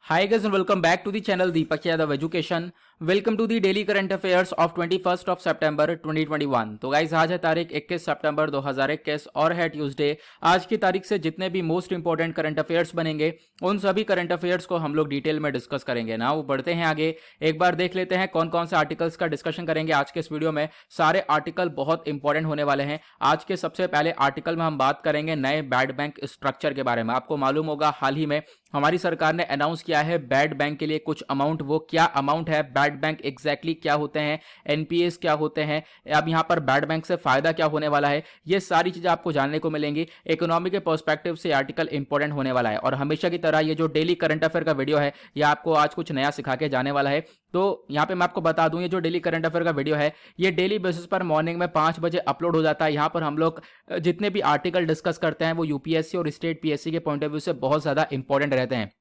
Hi guys and welcome back to the channel Deepak Yadav Education. Welcome to the daily current affairs of 21 of सितंबर 2021। तो guys आज है तारीख 21 सितंबर 2021 और है ट्यूसडे। आज की तारीख से जितने भी मोस्ट इंपॉर्टेंट करंट अफेयर्स बनेंगे उन सभी करंट अफेयर्स को हम लोग डिटेल में डिस्कस करेंगे ना। वो बढ़ते हैं आगे, एक बार देख लेते हैं कौन कौन से आर्टिकल्स का डिस्कशन करेंगे आज के इस वीडियो में। सारे आर्टिकल बहुत इंपॉर्टेंट होने वाले हैं। आज के सबसे पहले आर्टिकल में हम बात करेंगे नए बैड बैंक स्ट्रक्चर के बारे में। आपको मालूम होगा हाल ही में हमारी सरकार ने अनाउंस किया है बैड बैंक के लिए कुछ अमाउंट। वो क्या अमाउंट है, बैड बैंक एग्जैक्टली क्या होते हैं, एनपीएस क्या होते हैं, अब यहां पर बैड बैंक से फायदा क्या होने वाला है, ये सारी चीजें आपको जानने को मिलेंगी। इकोनॉमी के पर्सपेक्टिव से आर्टिकल इंपॉर्टेंट होने वाला है और हमेशा की तरह ये जो डेली करंट अफेयर का वीडियो है ये आपको आज कुछ नया सिखा के जाने वाला है। तो यहां पे मैं आपको बता दूं ये जो डेली करंट अफेयर का वीडियो है ये डेली बेसिस पर मॉर्निंग में 5 बजे अपलोड हो जाता है। यहां पर हम लोग जितने भी आर्टिकल डिस्कस करते हैं वो यूपीएससी और स्टेट पीएससी के पॉइंट ऑफ व्यू से बहुत ज्यादा इंपॉर्टेंट रहते हैं।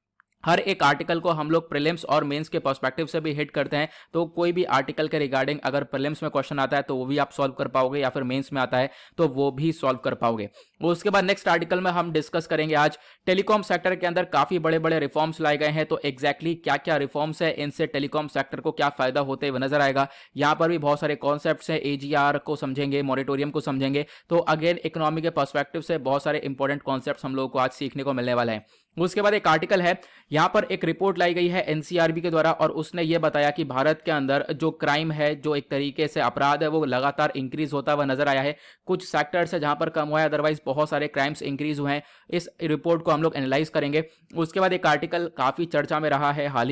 हर एक आर्टिकल को हम लोग प्रीलिम्स और मेंस के पर्सपेक्टिव से भी हिट करते हैं। तो कोई भी आर्टिकल के रिगार्डिंग अगर प्रीलिम्स में क्वेश्चन आता है तो वो भी आप सॉल्व कर पाओगे, या फिर मेंस में आता है तो वो भी सॉल्व कर पाओगे। उसके बाद नेक्स्ट आर्टिकल में हम डिस्कस करेंगे आज टेलीकॉम सेक्टर के अंदर काफी बड़े बड़े रिफॉर्म्स लाए गए हैं। तो एग्जैक्टली क्या क्या रिफॉर्म्स है, इनसे टेलीकॉम सेक्टर को क्या फायदा होते हुए नजर आएगा। यहाँ पर भी बहुत सारे कॉन्सेप्ट्स हैं, एजीआर को समझेंगे, मॉनिटोरियम को समझेंगे। तो अगेन इकोनॉमी के पर्सपेक्टिव से बहुत सारे इंपॉर्टेंट कॉन्सेप्ट्स हम लोगों को आज सीखने को मिलने वाले हैं। उसके बाद एक आर्टिकल है, यहां पर एक रिपोर्ट लाई गई है एनसीआरबी के द्वारा और उसने ये बताया कि भारत के अंदर जो क्राइम है, जो एक तरीके से अपराध है, वो लगातार इंक्रीज होता हुआ नजर आया है। कुछ सेक्टर्स है जहां पर कम हुआ है, अदरवाइज बहुत सारे क्राइम्स इंक्रीज हुए हैं। इस रिपोर्ट को हम लोग एनालाइज करेंगे। उसके बाद एक आर्टिकल काफी चर्चा में रहा है हाल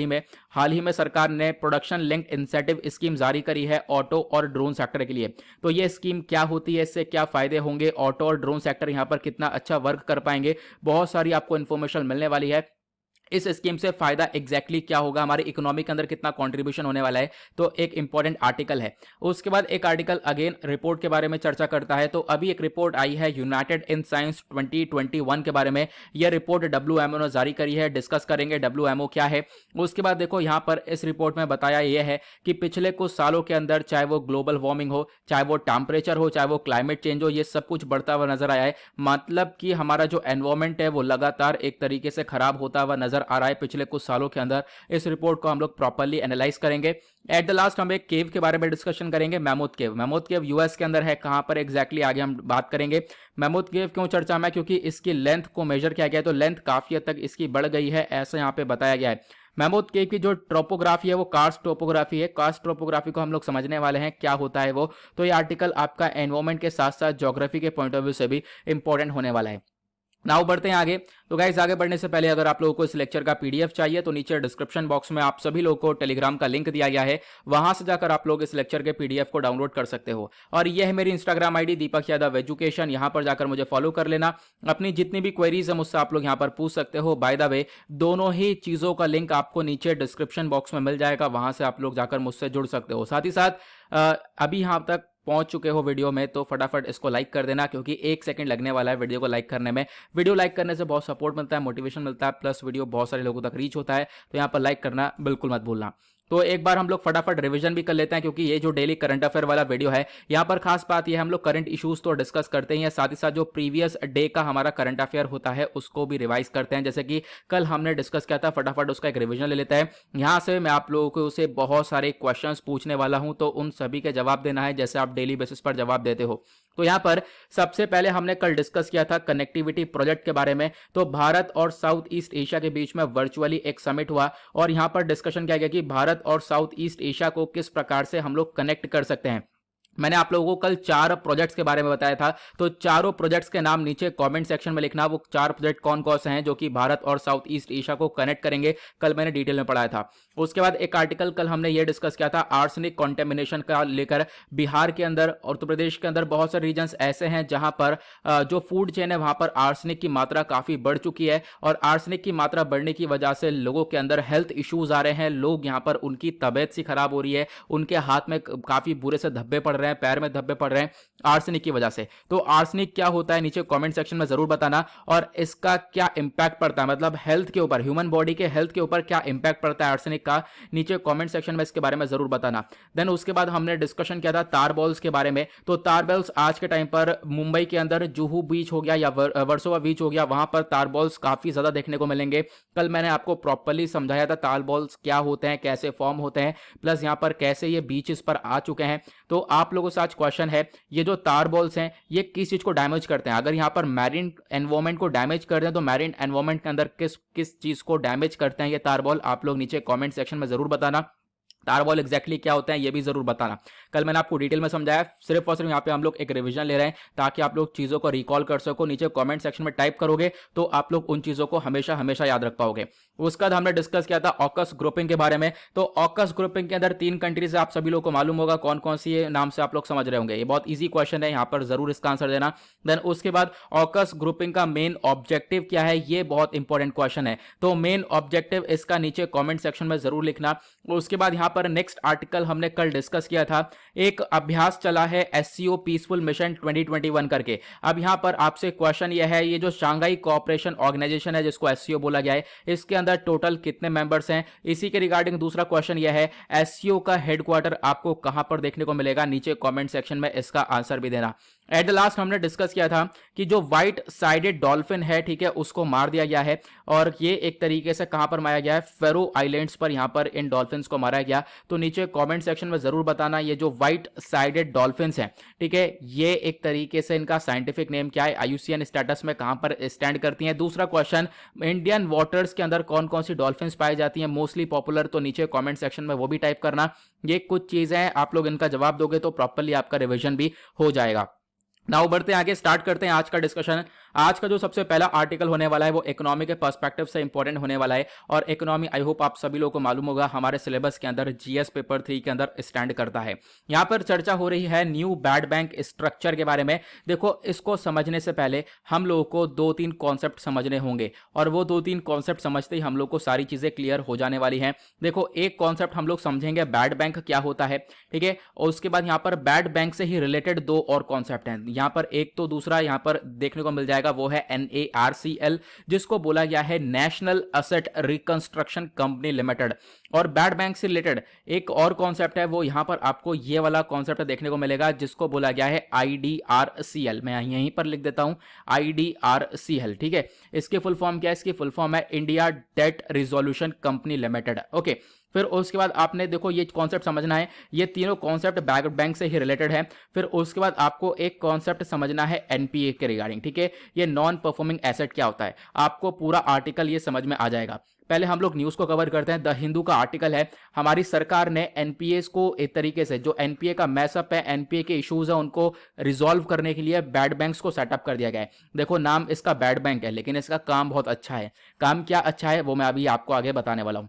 ही में सरकार ने प्रोडक्शन लिंक्ड इंसेंटिव स्कीम जारी करी है ऑटो और ड्रोन सेक्टर के लिए। तो ये स्कीम क्या होती है, इससे क्या फायदे होंगे, ऑटो और ड्रोन सेक्टर यहां पर कितना अच्छा वर्क कर पाएंगे, बहुत सारी आपको इन्फॉर्मेशन मिलने वाली है। इस स्कीम से फायदा एग्जैक्टली क्या होगा, हमारी इकोनॉमी के अंदर कितना कंट्रीब्यूशन होने वाला है, तो एक इंपॉर्टेंट आर्टिकल है। उसके बाद एक आर्टिकल अगेन रिपोर्ट के बारे में चर्चा करता है। तो अभी एक रिपोर्ट आई है यूनाइटेड इन साइंस 2021 के बारे में। यह रिपोर्ट डब्ल्यूएमओ ने जारी करी है, डिस्कस करेंगे डब्ल्यूएमओ क्या है। उसके बाद देखो यहां पर इस रिपोर्ट में बताया यह है कि पिछले कुछ सालों के अंदर चाहे वो ग्लोबल वार्मिंग हो, चाहे वो टेम्परेचर हो, चाहे वो क्लाइमेट चेंज हो, ये सब कुछ बढ़ता हुआ नजर आया है। मतलब कि हमारा जो एनवायरमेंट है वो लगातार एक तरीके से खराब होता हुआ नजर आ रहा है पिछले कुछ सालों के अंदर। इस रिपोर्ट को हम लोग प्रॉपर्ली एनालाइज करेंगे। एट द लास्ट हम एक केव के बारे में डिस्कशन करेंगे, मैमोथ केव। मैमोथ केव यूएस के अंदर है, कहां पर एग्जैक्टली आगे हम बात करेंगे। मैमोथ केव क्यों चर्चा में, क्योंकि इसकी लेंथ को मेजर किया गया तो लेंथ काफी हद तक इसकी बढ़ गई है, ऐसा यहां पे बताया गया है। मैमोथ केव की जो टोपोग्राफी है वो कार्स्ट टोपोग्राफी है। कार्स्ट टोपोग्राफी को हम लोग समझने वाले हैं क्या होता है वो। तो ये आर्टिकल आपका एनवायरमेंट के साथ साथ ज्योग्राफी के पॉइंट ऑफ व्यू से भी इंपॉर्टेंट होने वाला है। नाउ बढ़ते हैं आगे। तो गाइस आगे बढ़ने से पहले अगर आप लोगों को इस लेक्चर का पीडीएफ चाहिए तो नीचे डिस्क्रिप्शन बॉक्स में आप सभी लोगों को टेलीग्राम का लिंक दिया गया है, वहां से जाकर आप लोग इस लेक्चर के पीडीएफ को डाउनलोड कर सकते हो। और यह है मेरी Instagram ID Deepak Yadav education, यहां पर जाकर मुझे फॉलो कर लेना। अपनी जितनी भी क्वेरीज है मुझसे आप लोग यहां पर पूछ सकते हो। बाय द वे दोनों ही चीजों का लिंक आपको नीचे डिस्क्रिप्शन बॉक्स में मिल जाएगा, वहां से आप लोग जाकर मुझसे जुड़ सकते हो। साथ ही साथ अभी यहां तक पहुंच चुके हो वीडियो में तो फटाफट इसको लाइक कर देना, क्योंकि 1 सेकंड लगने वाला है वीडियो को लाइक करने में। वीडियो लाइक करने से बहुत सपोर्ट मिलता है, मोटिवेशन मिलता है, प्लस वीडियो बहुत सारे लोगों तक रीच होता है। तो यहाँ पर लाइक करना बिल्कुल मत भूलना। तो एक बार हम लोग फटाफट रिवीजन भी कर लेते हैं, क्योंकि ये जो डेली करंट अफेयर वाला वीडियो है यहाँ पर खास बात ये हम लोग करंट इश्यूज तो डिस्कस करते हैं, साथ ही साथ जो प्रीवियस डे का हमारा करंट अफेयर होता है उसको भी रिवाइज करते हैं। जैसे कि कल हमने डिस्कस किया था, फटाफट उसका एक रिवीजन ले लेते हैं। यहाँ से मैं आप लोगों को उसे बहुत सारे क्वेश्चंस पूछने वाला हूं, तो उन सभी के जवाब देना है जैसे आप डेली बेसिस पर जवाब देते हो। तो यहाँ पर सबसे पहले हमने कल डिस्कस किया था कनेक्टिविटी प्रोजेक्ट के बारे में। तो भारत और साउथ ईस्ट एशिया के बीच में वर्चुअली एक समिट हुआ और यहाँ पर डिस्कशन किया गया कि भारत और साउथ ईस्ट एशिया को किस प्रकार से हम लोग कनेक्ट कर सकते हैं। मैंने आप लोगों को कल 4 प्रोजेक्ट्स के बारे में बताया था, तो चारों प्रोजेक्ट्स के नाम नीचे कमेंट सेक्शन में लिखना, वो 4 प्रोजेक्ट कौन कौन से हैं जो कि भारत और साउथ ईस्ट एशिया को कनेक्ट करेंगे। कल मैंने डिटेल में पढ़ाया था। उसके बाद एक आर्टिकल कल हमने ये डिस्कस किया था आर्सेनिक कॉन्टेमिनेशन का लेकर। बिहार के अंदर और उत्तर प्रदेश के अंदर बहुत सारे रीजन्स ऐसे हैं जहां पर जो फूड चेन है वहां पर आर्सेनिक की मात्रा काफी बढ़ चुकी है, और आर्सेनिक की मात्रा बढ़ने की वजह से लोगों के अंदर हेल्थ इश्यूज आ रहे हैं। लोग यहाँ पर उनकी तबियत सी खराब हो रही है, उनके हाथ में काफी बुरे से धब्बे पड़ रहे रहे हैं, पैर में धब्बे पड़ रहे हैं आर्सेनिक की वजह से। तो आर्सेनिक क्या होता है नीचे कमेंट सेक्शन में जरूर बताना, और इसका क्या इंपैक्ट पड़ता है, मतलब हेल्थ के ऊपर, ह्यूमन बॉडी के हेल्थ के ऊपर क्या इंपैक्ट पड़ता है आर्सेनिक का, नीचे कमेंट सेक्शन में इसके बारे में जरूर बताना। देन उसके बाद हमने डिस्कशन किया था तार बॉल्स के बारे में। तो तार बॉल्स आज के टाइम पर मुंबई के अंदर जुहू बीच हो गया या वर्सोवा बीच हो गया, वहां पर तार बॉल्स काफी ज्यादा देखने को मिलेंगे। कल मैंने आपको प्रॉपर्ली समझाया था तार बॉल्स क्या होते हैं, कैसे फॉर्म होते हैं, प्लस यहां पर कैसे ये बीचेस पर आ चुके हैं। तो आप लोगों से आज क्वेश्चन है, ये जो तार बॉल्स हैं ये किस चीज को डैमेज करते हैं? अगर यहां पर मैरीन एनवायरमेंट को डैमेज करते हैं तो मैरीन एनवायरमेंट के अंदर किस किस चीज को डैमेज करते हैं ये तार बॉल? आप लोग नीचे कमेंट सेक्शन में जरूर बताना। तार बॉल एग्जैक्टली क्या होता है ये भी जरूर बताना। कल मैंने आपको डिटेल में समझाया, सिर्फ और सिर्फ यहाँ पे हम लोग एक रिवीजन ले रहे हैं ताकि आप लोग चीजों को रिकॉल कर सको। नीचे कमेंट सेक्शन में टाइप करोगे तो आप लोग उन चीजों को हमेशा हमेशा याद रख पाओगे। उसके बाद हमने डिस्कस किया था ऑकस ग्रुपिंग के बारे में। तो ऑकस ग्रुपिंग के अंदर 3 कंट्रीज आप सभी लोगों को मालूम होगा कौन कौन सी नाम से आप लोग समझ रहे होंगे। ये बहुत ईजी क्वेश्चन है, यहाँ पर जरूर इसका आंसर देना। देन उसके बाद ऑकस ग्रुपिंग का मेन ऑब्जेक्टिव क्या है, ये बहुत इंपॉर्टेंट क्वेश्चन है। तो मेन ऑब्जेक्टिव इसका नीचे कमेंट सेक्शन में जरूर लिखना। उसके बाद यहाँ पर नेक्स्ट आर्टिकल हमने कल डिस्कस किया था, एक अभ्यास चला है एससीओ पीसफुल मिशन 2021 करके। अब यहाँ पर आपसे क्वेश्चन यह है, ये जो शांघाई कोऑपरेशन ऑर्गेनाइजेशन है जिसको एससीओ बोला गया है, इसके अंदर टोटल कितने मेंबर्स हैं? इसी के रिगार्डिंग दूसरा क्वेश्चन यह है, एससीओ का हेडक्वार्टर आपको कहां पर देखने को मिलेगा? नीचे कमेंट सेक्शन में इसका आंसर भी देना। एट द लास्ट हमने डिस्कस किया था कि जो व्हाइट साइडेड डॉल्फिन है, ठीक है, उसको मार दिया गया है, और ये एक तरीके से कहां पर मारा गया है? फेरो आइलैंड्स पर यहां पर इन डॉल्फिन्स को मारा गया। तो नीचे कमेंट सेक्शन में जरूर बताना ये जो व्हाइट साइडेड डॉल्फिन्स हैं, ठीक है, ये एक तरीके से इनका साइंटिफिक नेम क्या है, आईयूसीएन स्टेटस में कहां पर स्टैंड करती हैं। दूसरा क्वेश्चन, इंडियन वाटर्स के अंदर कौन कौन सी डॉल्फिन्स पाई जाती हैं मोस्टली पॉपुलर? तो नीचे कमेंट सेक्शन में वो भी टाइप करना। ये कुछ चीजें हैं, आप लोग इनका जवाब दोगे तो प्रॉपर्ली आपका रिवीजन भी हो जाएगा। नाउ बढ़ते हैं आगे, स्टार्ट करते हैं आज का डिस्कशन। आज का जो सबसे पहला आर्टिकल होने वाला है वो इकोनॉमी के पर्सपेक्टिव से इंपॉर्टेंट होने वाला है। और इकोनॉमी आई होप आप सभी लोगों को मालूम होगा हमारे सिलेबस के अंदर जीएस पेपर 3 के अंदर स्टैंड करता है। यहाँ पर चर्चा हो रही है न्यू बैड बैंक स्ट्रक्चर के बारे में। देखो, इसको समझने से पहले हम लोगों को 2-3 कॉन्सेप्ट समझने होंगे, और वो 2-3 कॉन्सेप्ट समझते ही हम लोग को सारी चीजें क्लियर हो जाने वाली हैं। देखो, एक कॉन्सेप्ट हम लोग समझेंगे बैड बैंक क्या होता है, ठीक है, और उसके बाद यहाँ पर बैड बैंक से ही रिलेटेड 2 और कॉन्सेप्ट हैं। यहाँ पर एक तो दूसरा यहाँ पर देखने को मिल जाएगा, वो है NARCL, जिसको बोला गया है national asset reconstruction company limited. और बैड बैंक से रिलेटेड एक और कॉन्सेप्ट है, वो यहां पर आपको ये वाला कॉन्सेप्ट देखने को मिलेगा जिसको बोला गया है IDRCL। मैं यहीं पर लिख देता हूं IDRCL, ठीक है। इसकी फुल फॉर्म क्या है? इसकी फुल फॉर्म है India debt resolution company limited. Okay, फिर उसके बाद आपने देखो ये कॉन्सेप्ट समझना है, ये तीनों कॉन्सेप्ट बैंक से ही रिलेटेड है। फिर उसके बाद आपको एक कॉन्सेप्ट समझना है एनपीए के रिगार्डिंग, ठीक है, ये नॉन परफॉर्मिंग एसेट क्या होता है, आपको पूरा आर्टिकल ये समझ में आ जाएगा। पहले हम लोग न्यूज को कवर करते हैं। द हिंदू का आर्टिकल है, हमारी सरकार ने एनपीएस को एक तरीके से, जो एनपीए का मैसअप है, एनपीए के इश्यूज है, उनको रिजॉल्व करने के लिए बैड बैंक्स को सेटअप कर दिया गया है। देखो, नाम इसका बैड बैंक है, लेकिन इसका काम बहुत अच्छा है। काम क्या अच्छा है वो मैं अभी आपको आगे बताने वाला हूं।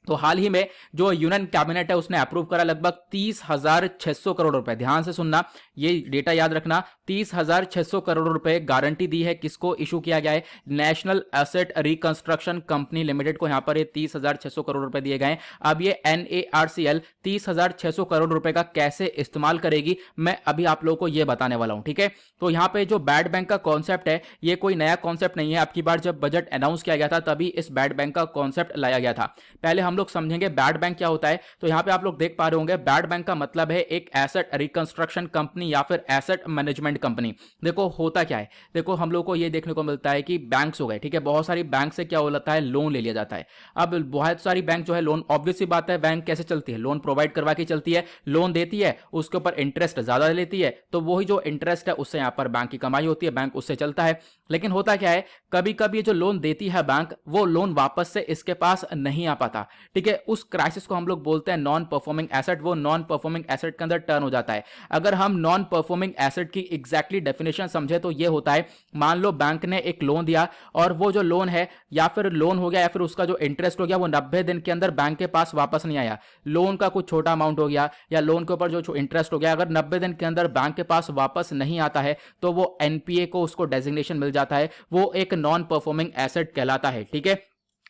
तो हाल ही में जो यूनियन कैबिनेट है उसने अप्रूव करा लगभग 30,600 करोड़ रुपए। ध्यान से सुनना, ये डेटा याद रखना, 30,600 करोड़ रुपए गारंटी दी है। किसको इशू किया गया है? National asset reconstruction company limited को यहाँ पर 30,600 करोड़ रुपए दिए गए। अब ये NARCL 30,600 करोड़ रुपए का कैसे इस्तेमाल करेगी, मैं अभी आप लोगों को ये बताने वाला हूं, ठीक है। तो यहाँ पे जो बैड बैंक का कॉन्सेप्ट है, ये कोई नया कॉन्सेप्ट नहीं है। अब की बार जब बजट अनाउंस किया गया था तभी इस बैड बैंक का कॉन्सेप्ट लाया गया था। पहले हम लोग समझेंगे बैड बैंक क्या होता है। तो यहां पे आप लोग देख पा रहे होंगे, बैड बैंक का मतलब है एक एसेट रिकंस्ट्रक्शन कंपनी या फिर एसेट मैनेजमेंट कंपनी। देखो होता क्या है, देखो हम लोग को ये देखने को मिलता है कि बैंक्स हो गए, ठीक है, बहुत सारी बैंक से क्या होता है, लोन ले लिया जाता है। अब बहुत सारी बैंक जो है लोन, ऑब्वियस सी बात है, बैंक कैसे चलती है, लोन प्रोवाइड करवा के चलती है, लोन देती है, उसके ऊपर इंटरेस्ट ज्यादा लेती है, तो वही जो इंटरेस्ट है उससे यहां पर बैंक की कमाई होती है, बैंक उससे चलता है। लेकिन होता क्या है, कभी कभी जो लोन देती है बैंक, वो लोन वापस से इसके पास नहीं आ पाता, ठीक है। उस क्राइसिस को हम लोग बोलते हैं नॉन परफॉर्मिंग एसेट। वो नॉन परफॉर्मिंग एसेट के अंदर टर्न हो जाता है। अगर हम नॉन परफॉर्मिंग एसेट की एग्जैक्टली डेफिनेशन समझे तो ये होता है, मान लो बैंक ने एक लोन दिया और वो जो लोन है, या फिर लोन हो गया या फिर उसका जो इंटरेस्ट हो गया, वो 90 दिन के अंदर बैंक के पास वापस नहीं आया। लोन का कुछ छोटा अमाउंट हो गया या लोन के ऊपर जो इंटरेस्ट हो गया, अगर 90 दिन के अंदर बैंक के पास वापस नहीं आता है तो वो एनपीए को उसको डेजिग्नेशन मिल जाता है, वो एक नॉन परफॉर्मिंग एसेट कहलाता है, ठीक है।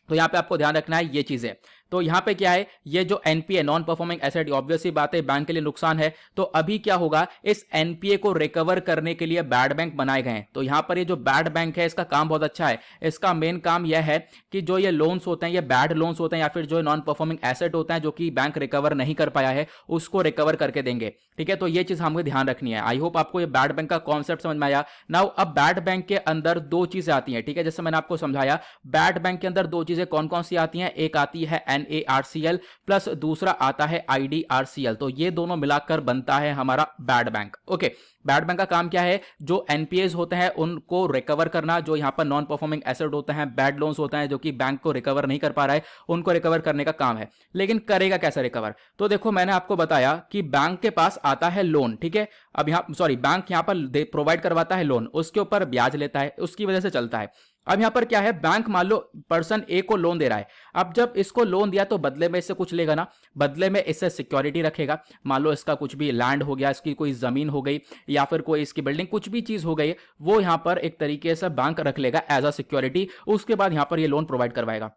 तो यहां पे आपको ध्यान रखना है ये चीजें। तो यहाँ पे क्या है, ये जो NPA non performing asset, obviously बात है बैंक के लिए नुकसान है। तो अभी क्या होगा, इस एनपीए को रिकवर करने के लिए बैड बैंक बनाए गए हैं। तो यहाँ पर ये जो बैड बैंक है इसका काम बहुत अच्छा है। इसका मेन काम यह है कि जो ये लोन्स होते हैं, ये बैड लोन्स होते हैं या फिर जो नॉन परफॉर्मिंग एसेट होते हैं जो कि बैंक रिकवर नहीं कर पाया है, उसको रिकवर करके देंगे। ठीक है, तो ये चीज हमें ध्यान रखनी है। आई होप आपको ये बैड बैंक का कॉन्सेप्ट समझ में आया। नाउ अब बैड बैंक के अंदर दो चीजें आती हैं। ठीक है, जैसे मैंने आपको समझाया, बैड बैंक के अंदर दो चीजें कौन कौन सी आती हैं, एक आती है एनएआरसीएल प्लस दूसरा आता है आईडीआरसीएल। तो ये दोनों मिलाकर बनता है हमारा bad bank. Okay, bad bank का काम क्या है, जो एनपीएस होते हैं उनको रिकवर करना, जो यहां पर नॉन परफॉर्मिंग एसेट होते हैं, बैड लोन्स होते हैं जो कि बैंक को रिकवर नहीं कर पा रहा है, उनको रिकवर करने का काम है। लेकिन करेगा कैसे रिकवर, तो देखो मैंने आपको बताया कि बैंक के पास आता है लोन। ठीक है, अब बैंक यहां पर प्रोवाइड करवाता है लोन, उसके ऊपर ब्याज लेता है, उसकी वजह से चलता है। अब यहां पर क्या है, बैंक मान लो पर्सन ए को लोन दे रहा है। अब जब इसको लोन दिया तो बदले में इससे कुछ लेगा ना, बदले में इससे सिक्योरिटी रखेगा। मान लो इसका कुछ भी लैंड हो गया, इसकी कोई जमीन हो गई या फिर कोई इसकी बिल्डिंग, कुछ भी चीज हो गई, वो यहां पर एक तरीके से बैंक रख लेगा एज अ सिक्योरिटी। उसके बाद यहां पर ये लोन प्रोवाइड करवाएगा,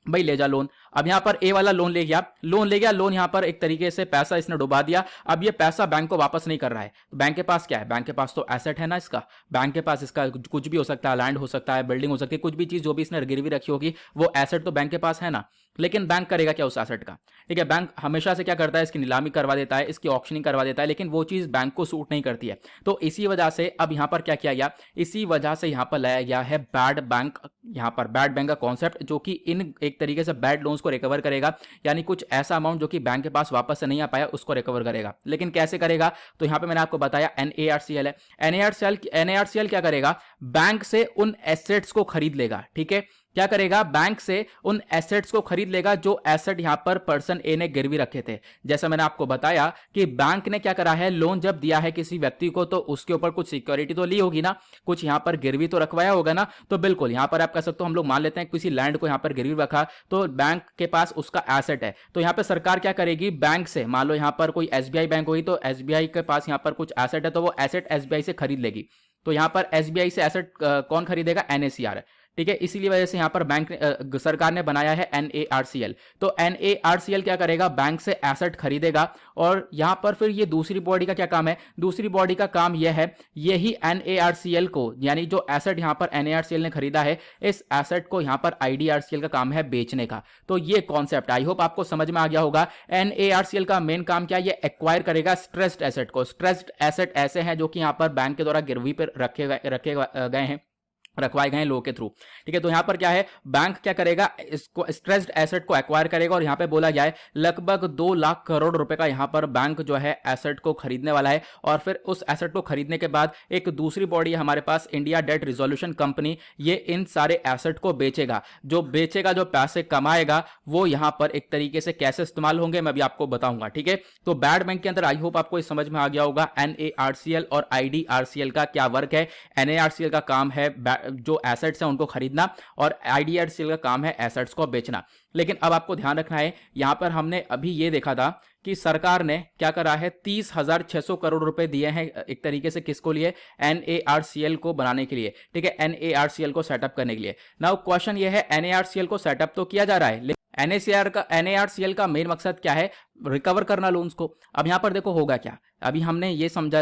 भाई ले जा लोन। अब यहां पर ए वाला लोन ले गया, लोन यहां पर एक तरीके से पैसा इसने डुबा दिया। अब ये पैसा बैंक को वापस नहीं कर रहा है। तो बैंक के पास क्या है, बैंक के पास तो एसेट है ना इसका, बैंक के पास इसका कुछ भी हो सकता है, लैंड हो सकता है, बिल्डिंग हो सकती है, कुछ भी चीज जो भी इसने गिरवी रखी होगी वो एसेट तो बैंक के पास है ना। लेकिन बैंक करेगा क्या उस एसेट का, ठीक है, बैंक हमेशा से क्या करता है, इसकी नीलामी करवा देता है, इसकी ऑक्शनिंग करवा देता है, लेकिन वो चीज बैंक को सूट नहीं करती है। तो इसी वजह से अब यहां पर क्या किया गया, इसी वजह से यहां पर लाया गया है बैड बैंक। यहां पर बैड बैंक का कॉन्सेप्ट जो कि इन एक तरीके से बैड लोन्स को रिकवर करेगा, यानी कुछ ऐसा अमाउंट जो कि बैंक के पास वापस से नहीं आ पाया उसको रिकवर करेगा। लेकिन कैसे करेगा, तो यहां पे मैंने आपको बताया एनएआरसीएल है। एनएआरसीएल क्या करेगा, बैंक से उन एसेट्स को खरीद लेगा। ठीक है, क्या करेगा, बैंक से उन एसेट्स को खरीद लेगा जो एसेट यहां पर पर्सन ए ने गिरवी रखे थे। जैसा मैंने आपको बताया कि बैंक ने क्या करा है, लोन जब दिया है किसी व्यक्ति को तो उसके ऊपर कुछ सिक्योरिटी तो ली होगी ना, कुछ यहां पर गिरवी तो रखवाया होगा ना। तो बिल्कुल यहां पर आप कह सकते हो, हम लोग मान लेते हैं किसी लैंड को यहां पर गिरवी रखा, तो बैंक के पास उसका एसेट है। तो यहां पर सरकार क्या करेगी, बैंक से, मान लो यहां पर कोई एसबीआई बैंक होगी तो एसबीआई के पास यहां पर कुछ एसेट है, तो वो एसेट एसबीआई से खरीद लेगी। तो यहां पर एसबीआई से एसेट कौन खरीदेगा, एनएसीआर। ठीक है, इसीलिए वजह से यहां पर बैंक सरकार ने बनाया है एनएआरसीएल। तो एनएआरसीएल क्या करेगा, बैंक से एसेट खरीदेगा। और यहां पर फिर ये दूसरी बॉडी का क्या काम है, दूसरी बॉडी का काम यह है, यही एनएआरसीएल को, यानी जो एसेट यहां पर एनएआरसीएल ने खरीदा है, इस एसेट को यहां पर आईडीआरसीएल का काम है बेचने का। तो ये कॉन्सेप्ट आई होप आपको समझ में आ गया होगा। एनएआरसीएल का मेन काम क्या है, ये एक्वायर करेगा स्ट्रेस्ड एसेट को। स्ट्रेस्ड एसेट ऐसे हैं जो कि यहां पर बैंक के द्वारा गिरवी पर रखे गए हैं, रखवाए गए हैं लोगों के थ्रू। ठीक है, तो यहां पर क्या है, बैंक क्या करेगा, इसको स्ट्रेस्ड एसेट को एक्वायर करेगा। और यहां पे बोला गया है लगभग 2 लाख करोड़ रुपए का यहां पर बैंक जो है एसेट को खरीदने वाला है। और फिर उस एसेट को खरीदने के बाद एक दूसरी बॉडी है हमारे पास, इंडिया डेट रिजोल्यूशन कंपनी, ये इन सारे एसेट को बेचेगा। जो बेचेगा, जो पैसे कमाएगा, वो यहां पर एक तरीके से कैसे इस्तेमाल होंगे मैं भी आपको बताऊंगा। ठीक है, तो बैड बैंक के अंदर आई होप आपको समझ में आ गया होगा एनएआरसीएल और आईडीआरसीएल का क्या वर्क है। एनएआरसीएल का काम है जो एसेट्स हैं उनको खरीदना, और आईडीआरसीएल का काम है एसेट्स को बेचना। लेकिन अब आपको ध्यान रखना है, यहां पर हमने अभी ये देखा था कि सरकार ने क्या करा है, 30,600 करोड़ रुपए दिए हैं एक तरीके से, किसको लिए, एनएआरसीएल को बनाने के लिए। ठीक है, एनएआरसीएल को सेटअप करने के लिए। नाउ क्वेश्चन ये है, एनएआरसीएल को सेटअप तो किया जा रहा है, एनएआरसीएल का मेन मकसद क्या है, रिकवर करना लोन्स को। अब यहां पर देखो होगा क्या, अभी हमने ये समझ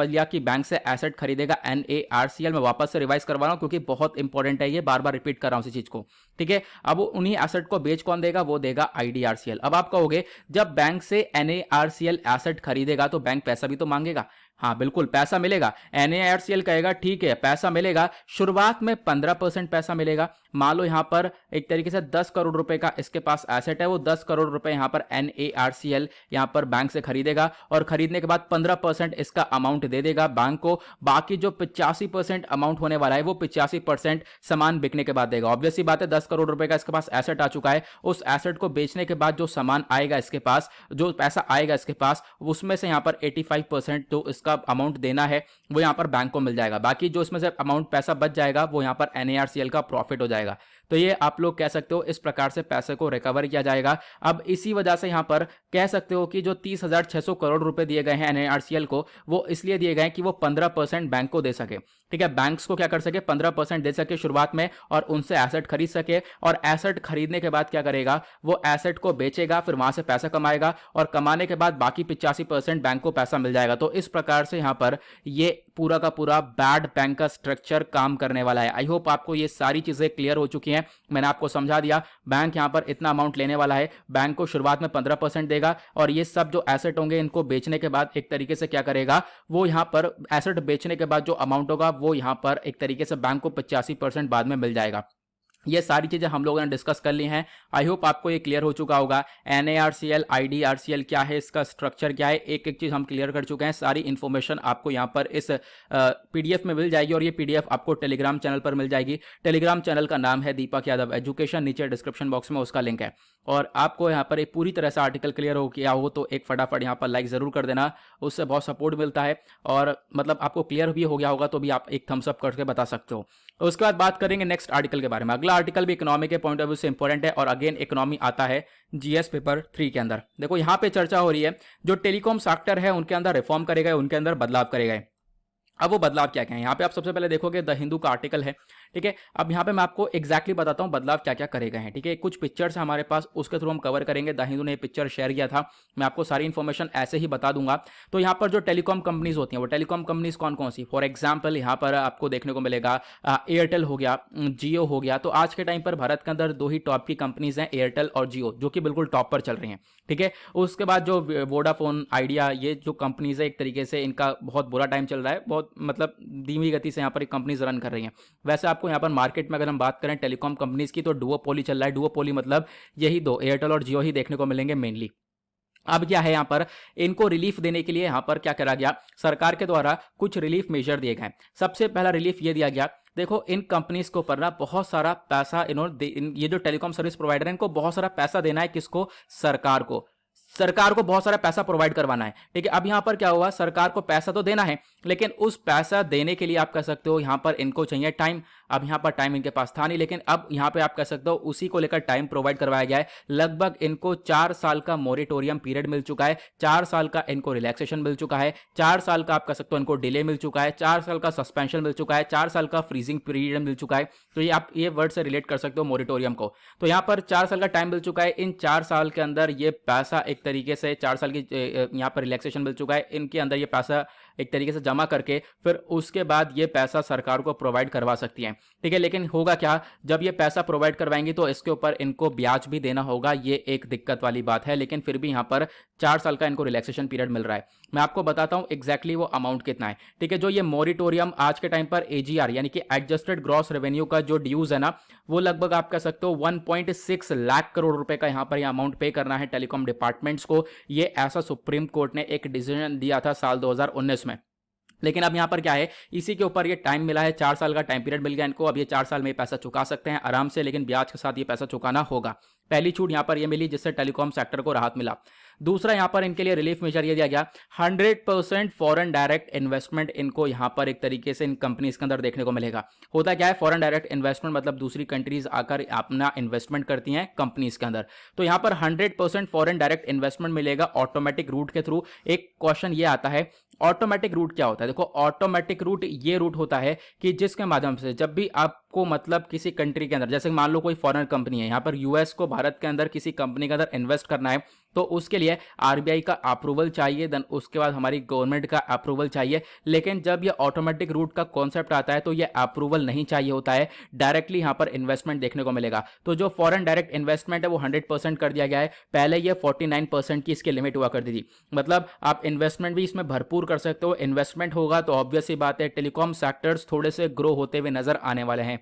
लिया कि बैंक से एसेट खरीदेगा एनएआरसीएल। में वापस से रिवाइज करवा रहा हूं क्योंकि बहुत इंपॉर्टेंट है, ये बार बार रिपीट कर रहा हूं इसी चीज को। ठीक है, अब उन्हीं एसेट को बेच कौन देगा, वो देगा आईडीआरसीएल। अब आप कहोगे जब बैंक से एनएआरसीएल एसेट खरीदेगा तो बैंक पैसा भी तो मांगेगा। हाँ बिल्कुल, पैसा मिलेगा। एनएआरसीएल कहेगा ठीक है पैसा मिलेगा, शुरुआत में 15% पैसा मिलेगा। मान लो यहां पर एक तरीके से 10 करोड़ रुपए का इसके पास एसेट है, वो 10 करोड़ रुपए यहां पर एनएआरसीएल यहां पर बैंक से खरीदेगा, और खरीदने के बाद 15% इसका अमाउंट दे देगा बैंक को। बाकी जो 85% अमाउंट होने वाला है वो 85% सामान बिकने के बाद देगा। ऑब्वियसली बात है, 10 करोड़ रुपए का इसके पास एसेट आ चुका है, उस एसेट को बेचने के बाद जो सामान आएगा इसके पास, जो पैसा आएगा इसके पास, उसमें से यहां पर 85% जो इसका अमाउंट देना है वो यहां पर बैंक को मिल जाएगा। बाकी जो इसमें से अमाउंट पैसा बच जाएगा वो यहां पर एनएआरसीएल का प्रॉफिट हो जाएगा। तो ये आप लोग कह सकते हो इस प्रकार से पैसे को रिकवर किया जाएगा। अब इसी वजह से यहाँ पर कह सकते हो कि जो 30,600 करोड़ रुपए दिए गए हैं एनएआरसीएल को, वो इसलिए दिए गए हैं कि वो 15% बैंक को दे सके। ठीक है, बैंक्स को क्या कर सके, 15% दे सके शुरुआत में, और उनसे एसेट खरीद सके, और एसेट खरीदने के बाद क्या करेगा, वो एसेट को बेचेगा, फिर वहां से पैसा कमाएगा, और कमाने के बाद बाकी 85% बैंक को पैसा मिल जाएगा। तो इस प्रकार से यहां पर ये पूरा का पूरा बैड बैंक का स्ट्रक्चर काम करने वाला है। आई होप आपको ये सारी चीजें क्लियर हो चुकी हैं। मैंने आपको समझा दिया, बैंक यहां पर इतना अमाउंट लेने वाला है, बैंक को शुरुआत में 15% देगा, और ये सब जो एसेट होंगे इनको बेचने के बाद एक तरीके से क्या करेगा, वो यहां पर एसेट बेचने के बाद जो अमाउंट होगा वो यहां पर एक तरीके से बैंक को 85% बाद में मिल जाएगा। ये सारी चीजें हम लोगों ने डिस्कस कर ली हैं। आई होप आपको ये क्लियर हो चुका होगा। एनएआरसीएल, आईडीआरसीएल क्या है, इसका स्ट्रक्चर क्या है, एक एक चीज हम क्लियर कर चुके हैं। सारी इंफॉर्मेशन आपको यहाँ पर इस पीडीएफ में मिल जाएगी, और ये पीडीएफ आपको टेलीग्राम चैनल पर मिल जाएगी। टेलीग्राम चैनल का नाम है दीपक यादव एजुकेशन, नीचे डिस्क्रिप्शन बॉक्स में उसका लिंक है। और आपको यहाँ पर एक पूरी तरह से आर्टिकल क्लियर हो गया हो तो एक फटाफट यहाँ पर लाइक जरूर कर देना, उससे बहुत सपोर्ट मिलता है। और मतलब आपको क्लियर भी हो गया होगा तो भी आप एक थम्स अप करके बता सकते हो। उसके बाद बात करेंगे नेक्स्ट आर्टिकल के बारे में। अगला आर्टिकल भी इकोनॉमी के पॉइंट ऑफ व्यू से इंपॉर्टेंट है, और अगेन इकोनॉमी आता है जीएस पेपर 3 के अंदर। देखो यहाँ पे चर्चा हो रही है, जो टेलीकॉम सेक्टर है उनके अंदर रिफॉर्म करे गए, उनके अंदर बदलाव करे गए। अब वो बदलाव क्या क्या है, यहाँ पे आप सबसे पहले देखोगे द हिंदू का आर्टिकल है। ठीक है, अब यहाँ पे मैं आपको एग्जैक्टली बताता हूँ बदलाव क्या क्या करे गए हैं। ठीक है, कुछ पिक्चर्स है हमारे पास, उसके थ्रू हम कवर करेंगे। द हिंदू ने पिक्चर शेयर किया था, मैं आपको सारी इन्फॉर्मेशन ऐसे ही बता दूंगा। तो यहाँ पर जो टेलीकॉम कंपनीज होती हैं, वो टेलीकॉम कंपनीज कौन कौन सी, फॉर एग्जाम्पल यहाँ पर आपको देखने को मिलेगा एयरटेल हो गया, जियो हो गया। तो आज के टाइम पर भारत के अंदर 2 ही टॉप की कंपनीज हैं, एयरटेल और जियो, जो कि बिल्कुल टॉप पर चल रही हैं। ठीक है, उसके बाद जो वोडाफोन, आइडिया, ये जो कंपनीज है एक तरीके से इनका बहुत बुरा टाइम चल रहा है, बहुत मतलब धीमी गति से यहाँ पर कंपनीज रन कर रही हैं। वैसे आपको यहाँ पर मार्केट में अगर हम बात करें टेलीकॉम कंपनीज की, तो डुओपोली चल रहा है। डुओपोली मतलब यही 2, एयरटेल और जियो ही देखने को मिलेंगे मेनली। अब क्या है, यहाँ पर इनको रिलीफ देने के लिए यहाँ पर क्या करा गया, सरकार के द्वारा कुछ रिलीफ मेजर दिए गए। सबसे पहला रिलीफ ये दिया गया, देखो इन कंपनीज को ऊपर ना बहुत सारा पैसा ये जो टेलीकॉम सर्विस प्रोवाइडर है इनको बहुत सारा पैसा देना है। किसको, सरकार को। सरकार को बहुत सारा पैसा प्रोवाइड करवाना है। ठीक है, अब यहां पर क्या हुआ, सरकार को पैसा तो देना है, लेकिन उस पैसा देने के लिए आप कह सकते हो यहां पर इनको चाहिए टाइम। अब यहां पर टाइम इनके पास था नहीं, लेकिन अब यहां पे आप कह सकते हो उसी को लेकर टाइम प्रोवाइड करवाया गया है। लगभग इनको 4 साल का मोरेटोरियम पीरियड मिल चुका है, 4 साल का इनको रिलैक्सेशन मिल चुका है, 4 साल का आप कह सकते हो इनको डिले मिल चुका है, 4 साल का सस्पेंशन मिल चुका है, 4 साल का फ्रीजिंग पीरियड मिल चुका है। तो ये आप ये वर्ड से रिलेट कर सकते हो मोरेटोरियम को। तो यहां पर 4 साल का टाइम मिल चुका है, इन 4 साल के अंदर ये पैसा एक तरीके से 4 साल की यहां पर रिलैक्सेशन मिल चुका है, इनके अंदर ये पैसा एक तरीके से जमा करके फिर उसके बाद ये पैसा सरकार को प्रोवाइड करवा सकती है। ठीक है, लेकिन होगा क्या, जब ये पैसा प्रोवाइड करवाएंगी तो इसके ऊपर इनको ब्याज भी देना होगा, ये एक दिक्कत वाली बात है। लेकिन फिर भी यहाँ पर 4 साल का इनको रिलैक्सेशन पीरियड मिल रहा है। मैं आपको बताता हूँ एग्जैक्टली वो अमाउंट कितना है। ठीक है, जो ये मोरिटोरियम आज के टाइम पर एजीआर यानी कि एडजस्टेड ग्रॉस रेवेन्यू का जो ड्यूज है ना, वो लगभग आप कह सकते हो 1.6 लाख करोड़ रुपए का यहाँ पर ये अमाउंट पे करना है टेलीकॉम डिपार्टमेंट्स को। ये ऐसा सुप्रीम कोर्ट ने एक डिसीजन दिया था साल 2019 में। लेकिन अब यहाँ पर क्या है, इसी के ऊपर ये टाइम मिला है, 4 साल का टाइम पीरियड मिल गया इनको। अब ये 4 साल में पैसा चुका सकते हैं आराम से, लेकिन ब्याज के साथ ये पैसा चुकाना होगा। पहली छूट यहाँ पर ये मिली जिससे टेलीकॉम सेक्टर को राहत मिला। दूसरा यहाँ पर इनके लिए रिलीफ मेजर ये दिया गया, 100% फॉरेन डायरेक्ट इन्वेस्टमेंट इनको यहाँ पर एक तरीके से इन कंपनीज के अंदर देखने को मिलेगा। होता क्या है, फॉरेन डायरेक्ट इन्वेस्टमेंट मतलब दूसरी कंट्रीज आकर अपना इन्वेस्टमेंट करती हैं कंपनीज के अंदर। तो यहाँ पर 100% फॉरेन डायरेक्ट इन्वेस्टमेंट मिलेगा ऑटोमेटिक रूट के थ्रू। एक क्वेश्चन ये आता है, ऑटोमेटिक रूट क्या होता है? देखो ऑटोमेटिक रूट ये रूट होता है कि जिसके माध्यम से जब भी आपको मतलब किसी कंट्री के अंदर, जैसे मान लो कोई फॉरेन कंपनी है, यहाँ पर यूएस को भारत के अंदर किसी कंपनी के अंदर इन्वेस्ट करना है, तो उसके लिए आरबीआई का अप्रूवल चाहिए, देन उसके बाद हमारी गवर्नमेंट का अप्रूवल चाहिए। लेकिन जब ये ऑटोमेटिक रूट का कॉन्सेप्ट आता है तो ये अप्रूवल नहीं चाहिए होता है, डायरेक्टली यहाँ पर इन्वेस्टमेंट देखने को मिलेगा। तो जो फॉरेन डायरेक्ट इन्वेस्टमेंट है वो 100% कर दिया गया है। पहले ये 49% की इसकी लिमिट हुआ करती थी, मतलब आप इन्वेस्टमेंट भी इसमें भरपूर कर सकते हो। इन्वेस्टमेंट होगा तो ऑब्वियस सी बात है टेलीकॉम सेक्टर्स थोड़े से ग्रो होते हुए नजर आने वाले हैं।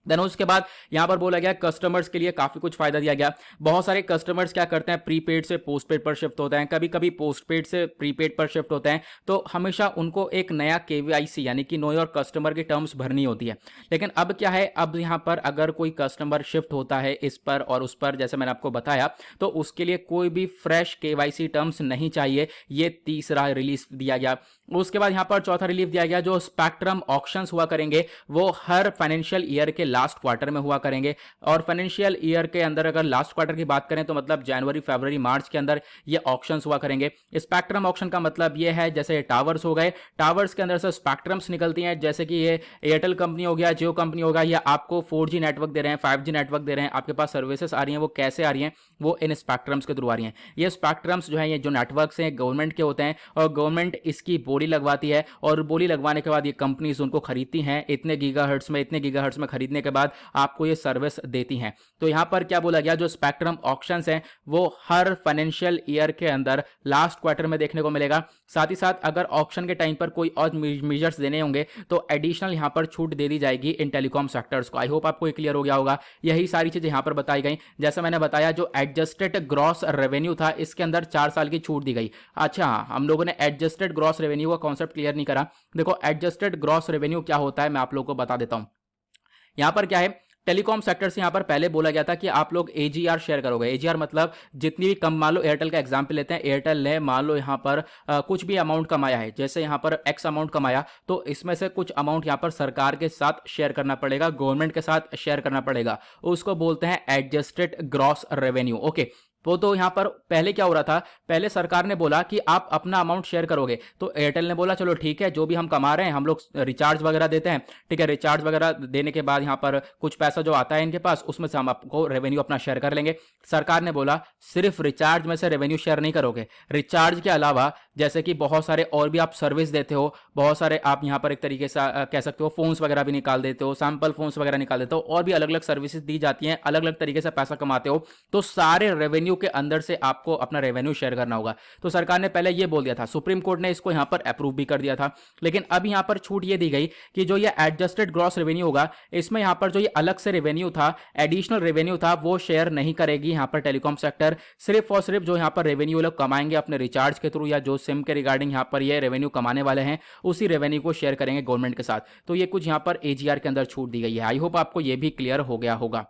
देन उसके बाद यहां पर बोला गया कस्टमर्स के लिए काफी कुछ फायदा दिया गया। बहुत सारे कस्टमर्स क्या करते हैं, प्रीपेड से पोस्टपेड पर शिफ्ट होते हैं, कभी कभी पोस्टपेड से प्रीपेड पर शिफ्ट होते हैं, तो हमेशा उनको एक नया केवीआईसी यानी कि नो योर कस्टमर की टर्म्स भरनी होती है। लेकिन अब क्या है, अब यहां पर अगर कोई कस्टमर शिफ्ट होता है इस पर और उस पर, जैसे मैंने आपको बताया, तो उसके लिए कोई भी फ्रेश केवाईसी टर्म्स नहीं चाहिए। ये तीसरा रिलीफ दिया गया। उसके बाद यहां पर चौथा रिलीफ दिया गया, जो स्पेक्ट्रम ऑक्शंस हुआ करेंगे वो हर फाइनेंशियल ईयर के लास्ट क्वार्टर में हुआ करेंगे। और फाइनेंशियल ईयर के अंदर अगर लास्ट क्वार्टर की बात करें तो मतलब जनवरी, फरवरी, मार्च के अंदर ये ऑक्शंस हुआ करेंगे। स्पेक्ट्रम ऑक्शन का मतलब ये है, जैसे टावर्स हो गए, टावर्स के अंदर से स्पेक्ट्रम्स निकलती हैं, जैसे कि ये एयरटेल कंपनी हो गया, जियो कंपनी होगा, या आपको 4G नेटवर्क दे रहे हैं, 5G नेटवर्क दे रहे हैं, आपके पास सर्विसेज आ रही हैं, वो कैसे आ रही हैं, वो इन स्पेक्ट्रम्स के थ्रू आ रही हैं। ये स्पेक्ट्रम्स जो है, ये जो नेटवर्क्स हैं गवर्नमेंट के होते हैं और गवर्नमेंट इसकी बोली लगवाती है और बोली लगवाने के बाद ये कंपनीज उनको खरीदती हैं, इतने गीगाहर्ट्ज में खरीदने के बाद आपको ये सर्विस देती हैं। तो यहां पर क्या बोला गया, जो स्पेक्ट्रम ऑक्शंस हैं वो हर फाइनेंशियल ईयर के अंदर लास्ट क्वार्टर में देखने को मिलेगा। साथ ही साथ अगर ऑक्शन के टाइम पर कोई और मेजर्स देने होंगे तो एडिशनल यहां पर छूट दे दी जाएगी इन टेलीकॉम सेक्टर्स को। आई होप आपको ये क्लियर हो गया होगा। यही सारी चीजें यहां पर बताई गई। जैसे मैंने बताया, जो एडजस्टेड ग्रॉस रेवेन्यू था इसके अंदर 4 साल की छूट दी गई। अच्छा, हम लोगों ने एडजस्टेड ग्रॉस रेवेन्यू का कॉन्सेप्ट क्लियर नहीं करा। देखो, एडजस्टेड ग्रॉस रेवेन्यू क्या होता है मैं आप लोगों को बता देता हूं। यहां पर क्या है, टेलीकॉम सेक्टर से यहां पर पहले बोला गया था कि आप लोग एजीआर शेयर करोगे। एजीआर मतलब जितनी भी कम, मान लो एयरटेल का एग्जांपल लेते हैं, एयरटेल ने मान लो यहां पर कुछ भी अमाउंट कमाया है, जैसे यहां पर एक्स अमाउंट कमाया, तो इसमें से कुछ अमाउंट यहां पर सरकार के साथ शेयर करना पड़ेगा, गवर्नमेंट के साथ शेयर करना पड़ेगा, उसको बोलते हैं एडजस्टेड ग्रॉस रेवेन्यू। ओके, वो तो यहां पर पहले क्या हो रहा था, पहले सरकार ने बोला कि आप अपना अमाउंट शेयर करोगे, तो एयरटेल ने बोला चलो ठीक है, जो भी हम कमा रहे हैं हम लोग रिचार्ज वगैरह देते हैं, ठीक है, रिचार्ज वगैरह देने के बाद यहां पर कुछ पैसा जो आता है इनके पास, उसमें से हम आपको रेवेन्यू अपना शेयर कर लेंगे। सरकार ने बोला सिर्फ रिचार्ज में से रेवेन्यू शेयर नहीं करोगे, रिचार्ज के अलावा जैसे कि बहुत सारे और भी आप सर्विस देते हो, बहुत सारे आप यहां पर एक तरीके से कह सकते हो फोन्स वगैरह भी निकाल देते हो, सैंपल फोन्स वगैरह निकाल देते हो, और भी अलग अलग सर्विसेज दी जाती हैं, अलग अलग तरीके से पैसा कमाते हो, तो सारे रेवेन्यू के अंदर से आपको अपना रेवेन्यू शेयर करना होगा। तो सरकार ने पहले यह बोल दिया था, सुप्रीम कोर्ट ने इसको यहां पर अप्रूव भी कर दिया था, लेकिन अब यहां पर छूट ये दी गई कि जो ये एडजस्टेड ग्रॉस रेवेन्यू होगा, इसमें यहां पर जो ये अलग से रेवेन्यू था, एडिशनल रेवेन्यू था, वो शेयर नहीं करेगी यहां पर टेलीकॉम सेक्टर। सिर्फ और सिर्फ जो यहां पर रेवेन्यू लोग कमाएंगे अपने रिचार्ज के थ्रू या जो सिम के रिगार्डिंग यहां पर ये रेवेन्यू कमाने वाले हैं, उसी रेवेन्यू को शेयर करेंगे गवर्नमेंट के साथ। तो ये कुछ यहां पर एजीआर के अंदर छूट दी गई है। आई होप आपको ये भी क्लियर हो गया होगा।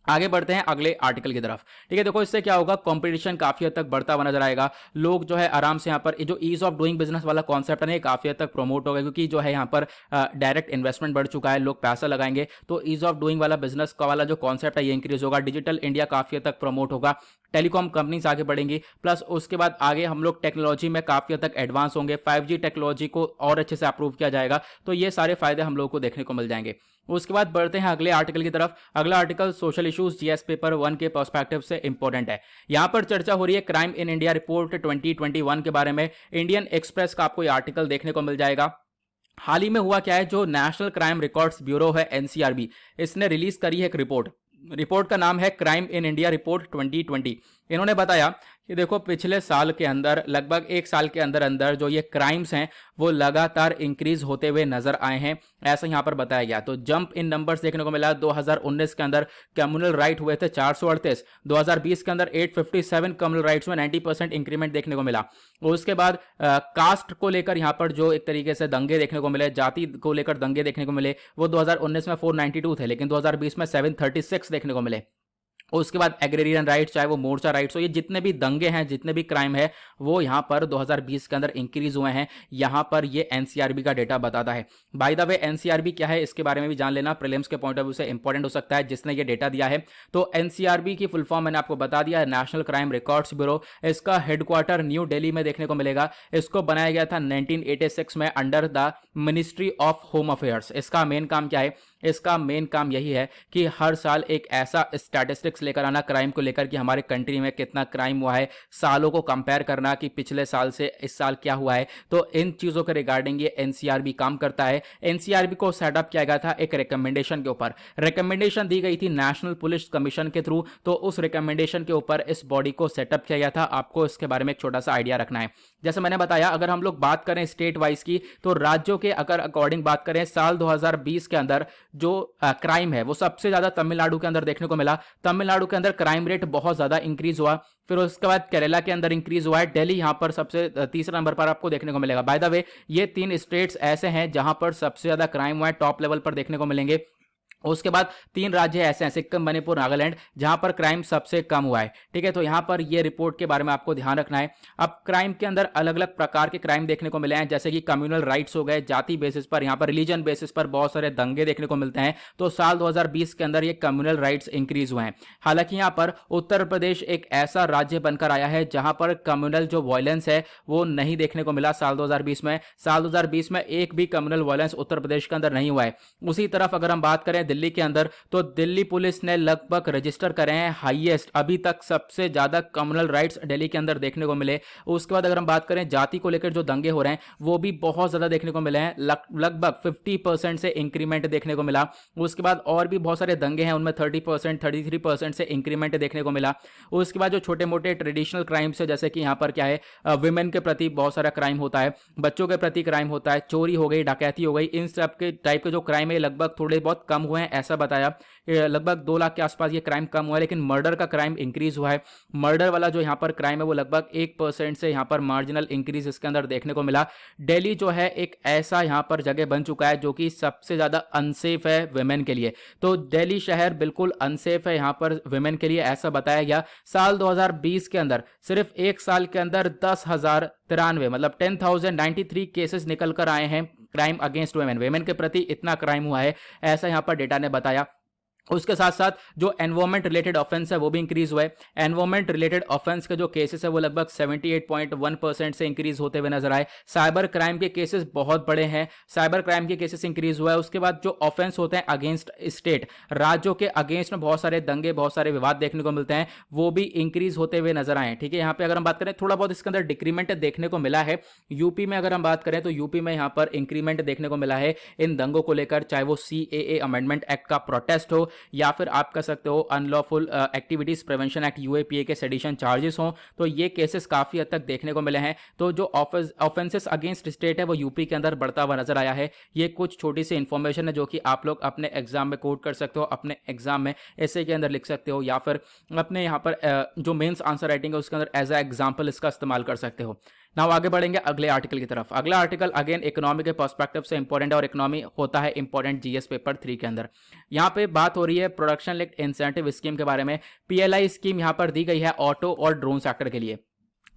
आगे बढ़ते हैं अगले आर्टिकल की तरफ। ठीक है, देखो इससे क्या होगा, कंपटीशन काफी हद तक बढ़ता हुआ नजर आएगा। लोग जो है आराम से यहाँ पर जो ईज ऑफ डूइंग बिजनेस वाला कॉन्सेप्ट है ना, ये काफी हद तक प्रमोट होगा, क्योंकि जो है यहाँ पर डायरेक्ट इन्वेस्टमेंट बढ़ चुका है, लोग पैसा लगाएंगे, तो ईज ऑफ डूइंग वाला बिजनेस का वाला जो कॉन्सेप्ट है ये इंक्रीज होगा। डिजिटल इंडिया काफी हद तक प्रमोट होगा, टेलीकॉम कंपनीज आगे बढ़ेंगी, प्लस उसके बाद आगे हम लोग टेक्नोलॉजी में काफी हद तक एडवांस होंगे, 5G टेक्नोलॉजी को और अच्छे से अप्रूव किया जाएगा, तो ये सारे फायदे हम लोगों को देखने को मिल जाएंगे। उसके बाद बढ़ते हैं अगले आर्टिकल की तरफ। अगला article social issues GS paper 1 के पर्सपेक्टिव से इंपॉर्टेंट है। यहां पर चर्चा हो रही है क्राइम इन इंडिया रिपोर्ट 2021 के बारे में। इंडियन एक्सप्रेस का आपको ये आर्टिकल देखने को मिल जाएगा। हाल ही में हुआ क्या है, जो नेशनल क्राइम रिकॉर्ड्स ब्यूरो है एनसीआरबी, इसने रिलीज करी है एक रिपोर्ट का नाम है क्राइम इन इंडिया रिपोर्ट 2020। इन्होंने बताया कि देखो पिछले साल के अंदर, लगभग 1 साल के अंदर अंदर जो ये क्राइम्स हैं वो लगातार इंक्रीज होते हुए नजर आए हैं, ऐसा यहां पर बताया गया। तो जंप इन नंबर्स देखने को मिला। 2019 के अंदर कम्युनल राइट हुए थे 438, 2020 के अंदर 857 कम्युनल राइट्स में 90% इंक्रीमेंट देखने को मिला। उसके बाद कास्ट को लेकर यहां पर जो एक तरीके से दंगे देखने को मिले, जाति को लेकर दंगे देखने को मिले, वो 2019 में 492 थे, लेकिन 2020 में 736 देखने को मिले। उसके बाद एग्रेरियन राइट्स, चाहे वो मोर्चा राइट्स हो, ये जितने भी दंगे हैं, जितने भी क्राइम है, वो यहां पर 2020 के अंदर इंक्रीज हुए हैं। यहां पर ये एनसीआरबी का डेटा बताता है। बाय द वे एनसीआरबी क्या है इसके बारे में भी जान लेना, प्रीलिम्स के पॉइंट ऑफ व्यू से इंपॉर्टेंट हो सकता है जिसने ये डेटा दिया है। तो एनसीआरबी की फुल फॉर्म मैंने आपको बता दिया है, नेशनल क्राइम रिकॉर्ड्स ब्यूरो। इसका हेडक्वार्टर न्यू दिल्ली में देखने को मिलेगा। इसको बनाया गया था 1986 में under the ministry of home affairs. इसका मेन काम क्या है, इसका मेन काम यही है कि हर साल एक ऐसा स्टैटिस्टिक्स लेकर आना क्राइम को लेकर कि हमारे कंट्री में कितना क्राइम हुआ है, सालों को कंपेयर करना कि पिछले साल से इस साल क्या हुआ है। तो इन चीजों के रिगार्डिंग ये एनसीआरबी काम करता है। एनसीआरबी को सेटअप किया गया था एक रिकमेंडेशन के ऊपर। रिकमेंडेशन दी गई थी नेशनल पुलिस कमीशन के थ्रू, तो उस रिकमेंडेशन के ऊपर इस बॉडी को सेटअप किया गया था। आपको इसके बारे में एक छोटा सा आइडिया रखना है। जैसे मैंने बताया, अगर हम लोग बात करें स्टेट वाइज की, तो राज्यों के अगर अकॉर्डिंग बात करें, साल 2020 के अंदर जो क्राइम है वो सबसे ज्यादा तमिलनाडु के अंदर देखने को मिला। तमिलनाडु के अंदर क्राइम रेट बहुत ज्यादा इंक्रीज हुआ। फिर उसके बाद केरला के अंदर इंक्रीज हुआ है। दिल्ली यहां पर सबसे तीसरा नंबर पर आपको देखने को मिलेगा। बाय द वे ये 3 स्टेट्स ऐसे हैं जहां पर सबसे ज्यादा क्राइम हुआ है, टॉप लेवल पर देखने को मिलेंगे। उसके बाद 3 राज्य ऐसे हैं, सिक्किम, मणिपुर, नागालैंड, जहां पर क्राइम सबसे कम हुआ है। ठीक है, तो यहां पर ये रिपोर्ट के बारे में आपको ध्यान रखना है। अब क्राइम के अंदर अलग अलग प्रकार के क्राइम देखने को मिले हैं, जैसे कि कम्युनल राइट्स हो गए, जाति बेसिस पर, यहां पर रिलीजन बेसिस पर बहुत सारे दंगे देखने को मिलते हैं। तो साल 2020 के अंदर ये कम्युनल राइट्स इंक्रीज हुए हैं। हालांकि यहां पर उत्तर प्रदेश एक ऐसा राज्य बनकर आया है जहां पर कम्युनल जो वायलेंस है वो नहीं देखने को मिला साल 2020 में। साल 2020 में एक भी कम्युनल वायलेंस उत्तर प्रदेश के अंदर नहीं हुआ है। उसी तरफ अगर हम बात करें दिल्ली के अंदर, तो दिल्ली पुलिस ने लगभग रजिस्टर करे हैं हाईएस्ट, अभी तक सबसे ज्यादा कम्युनल राइट्स दिल्ली के अंदर देखने को मिले। उसके बाद अगर हम बात करें जाति को लेकर जो दंगे हो रहे हैं वो भी बहुत ज्यादा देखने को मिले हैं, लगभग 50% से इंक्रीमेंट देखने को मिला। उसके बाद और भी बहुत सारे दंगे हैं, उनमें 30%, 33% से इंक्रीमेंट देखने को मिला। उसके बाद जो छोटे मोटे ट्रेडिशनल क्राइम्स है, जैसे कि यहाँ पर क्या है, विमेन के प्रति बहुत सारा क्राइम होता है, बच्चों के प्रति क्राइम होता है, चोरी हो गई, डकैती हो गई, इन सब के टाइप के जो क्राइम है लगभग थोड़े बहुत कम हुए हैं ऐसा बताया। लगभग 2 लाख के आसपास ये क्राइम कम हुआ है, लेकिन मर्डर का क्राइम इंक्रीज हुआ है। मर्डर वाला जो यहाँ पर क्राइम है वो लगभग 1% से यहाँ पर मार्जिनल इंक्रीज इसके अंदर देखने को मिला। दिल्ली जो है एक ऐसा यहाँ पर जगह बन चुका है जो कि सबसे ज्यादा अनसेफ है विमेन के लिए। तो दिल्ली शहर बिल्कुल अनसेफ है यहाँ पर विमेन के लिए, ऐसा बताया गया। साल 2020 के अंदर सिर्फ एक साल के अंदर 10,093 मतलब 10,093 केसेस निकल कर आए हैं क्राइम अगेंस्ट वेमेन के प्रति इतना क्राइम हुआ है, ऐसा यहां पर डेटा ने बताया। उसके साथ साथ जो एनवायरमेंट रिलेटेड ऑफेंस है वो भी इंक्रीज हुआ है। एनवायरमेंट रिलेटेड ऑफेंस के जो केसेस है वो लगभग 78.1% से इंक्रीज होते हुए नजर आए। साइबर क्राइम के केसेस बहुत बड़े हैं, साइबर क्राइम के केसेस इंक्रीज हुआ है। उसके बाद जो ऑफेंस होते हैं अगेंस्ट स्टेट, राज्यों के अगेंस्ट में बहुत सारे दंगे, बहुत सारे विवाद देखने को मिलते हैं, वो भी इंक्रीज होते हुए नजर आए। ठीक है, यहाँ पे अगर हम बात करें थोड़ा बहुत इसके अंदर डिक्रीमेंट देखने को मिला है। यूपी में अगर हम बात करें तो यूपी में यहाँ पर इंक्रीमेंट देखने को मिला है इन दंगों को लेकर, चाहे वो CAA अमेंडमेंट एक्ट का प्रोटेस्ट हो या फिर आप कह सकते हो unlawful activities prevention act UAPA के सेडिशन चार्जेस हों, तो ये केसेस काफी हद तक देखने को मिले हैं। तो जो ऑफेंसेस अगेंस्ट स्टेट है वो यूपी के अंदर बढ़ता हुआ नजर आया है। ये कुछ छोटी सी इंफॉर्मेशन है जो कि आप लोग अपने एग्जाम में कोट कर सकते हो, अपने एग्जाम में ऐसे के अंदर लिख सकते हो, या फिर अपने यहाँ पर जो मेंस आंसर राइटिंग है उसके अंदर एज अ एग्जाम्पल इसका इस्तेमाल कर सकते हो। नाउ आगे बढ़ेंगे अगले आर्टिकल की तरफ। अगला आर्टिकल अगेन इकोनॉमी के पर्सपेक्टिव से इंपॉर्टेंट है, और इकोनॉमी होता है इंपॉर्टेंट GS पेपर 3 के अंदर। यहाँ पे बात हो रही है प्रोडक्शन लिंक्ड इंसेंटिव स्कीम के बारे में। PLI स्कीम यहाँ पर दी गई है ऑटो और ड्रोन सेक्टर के लिए,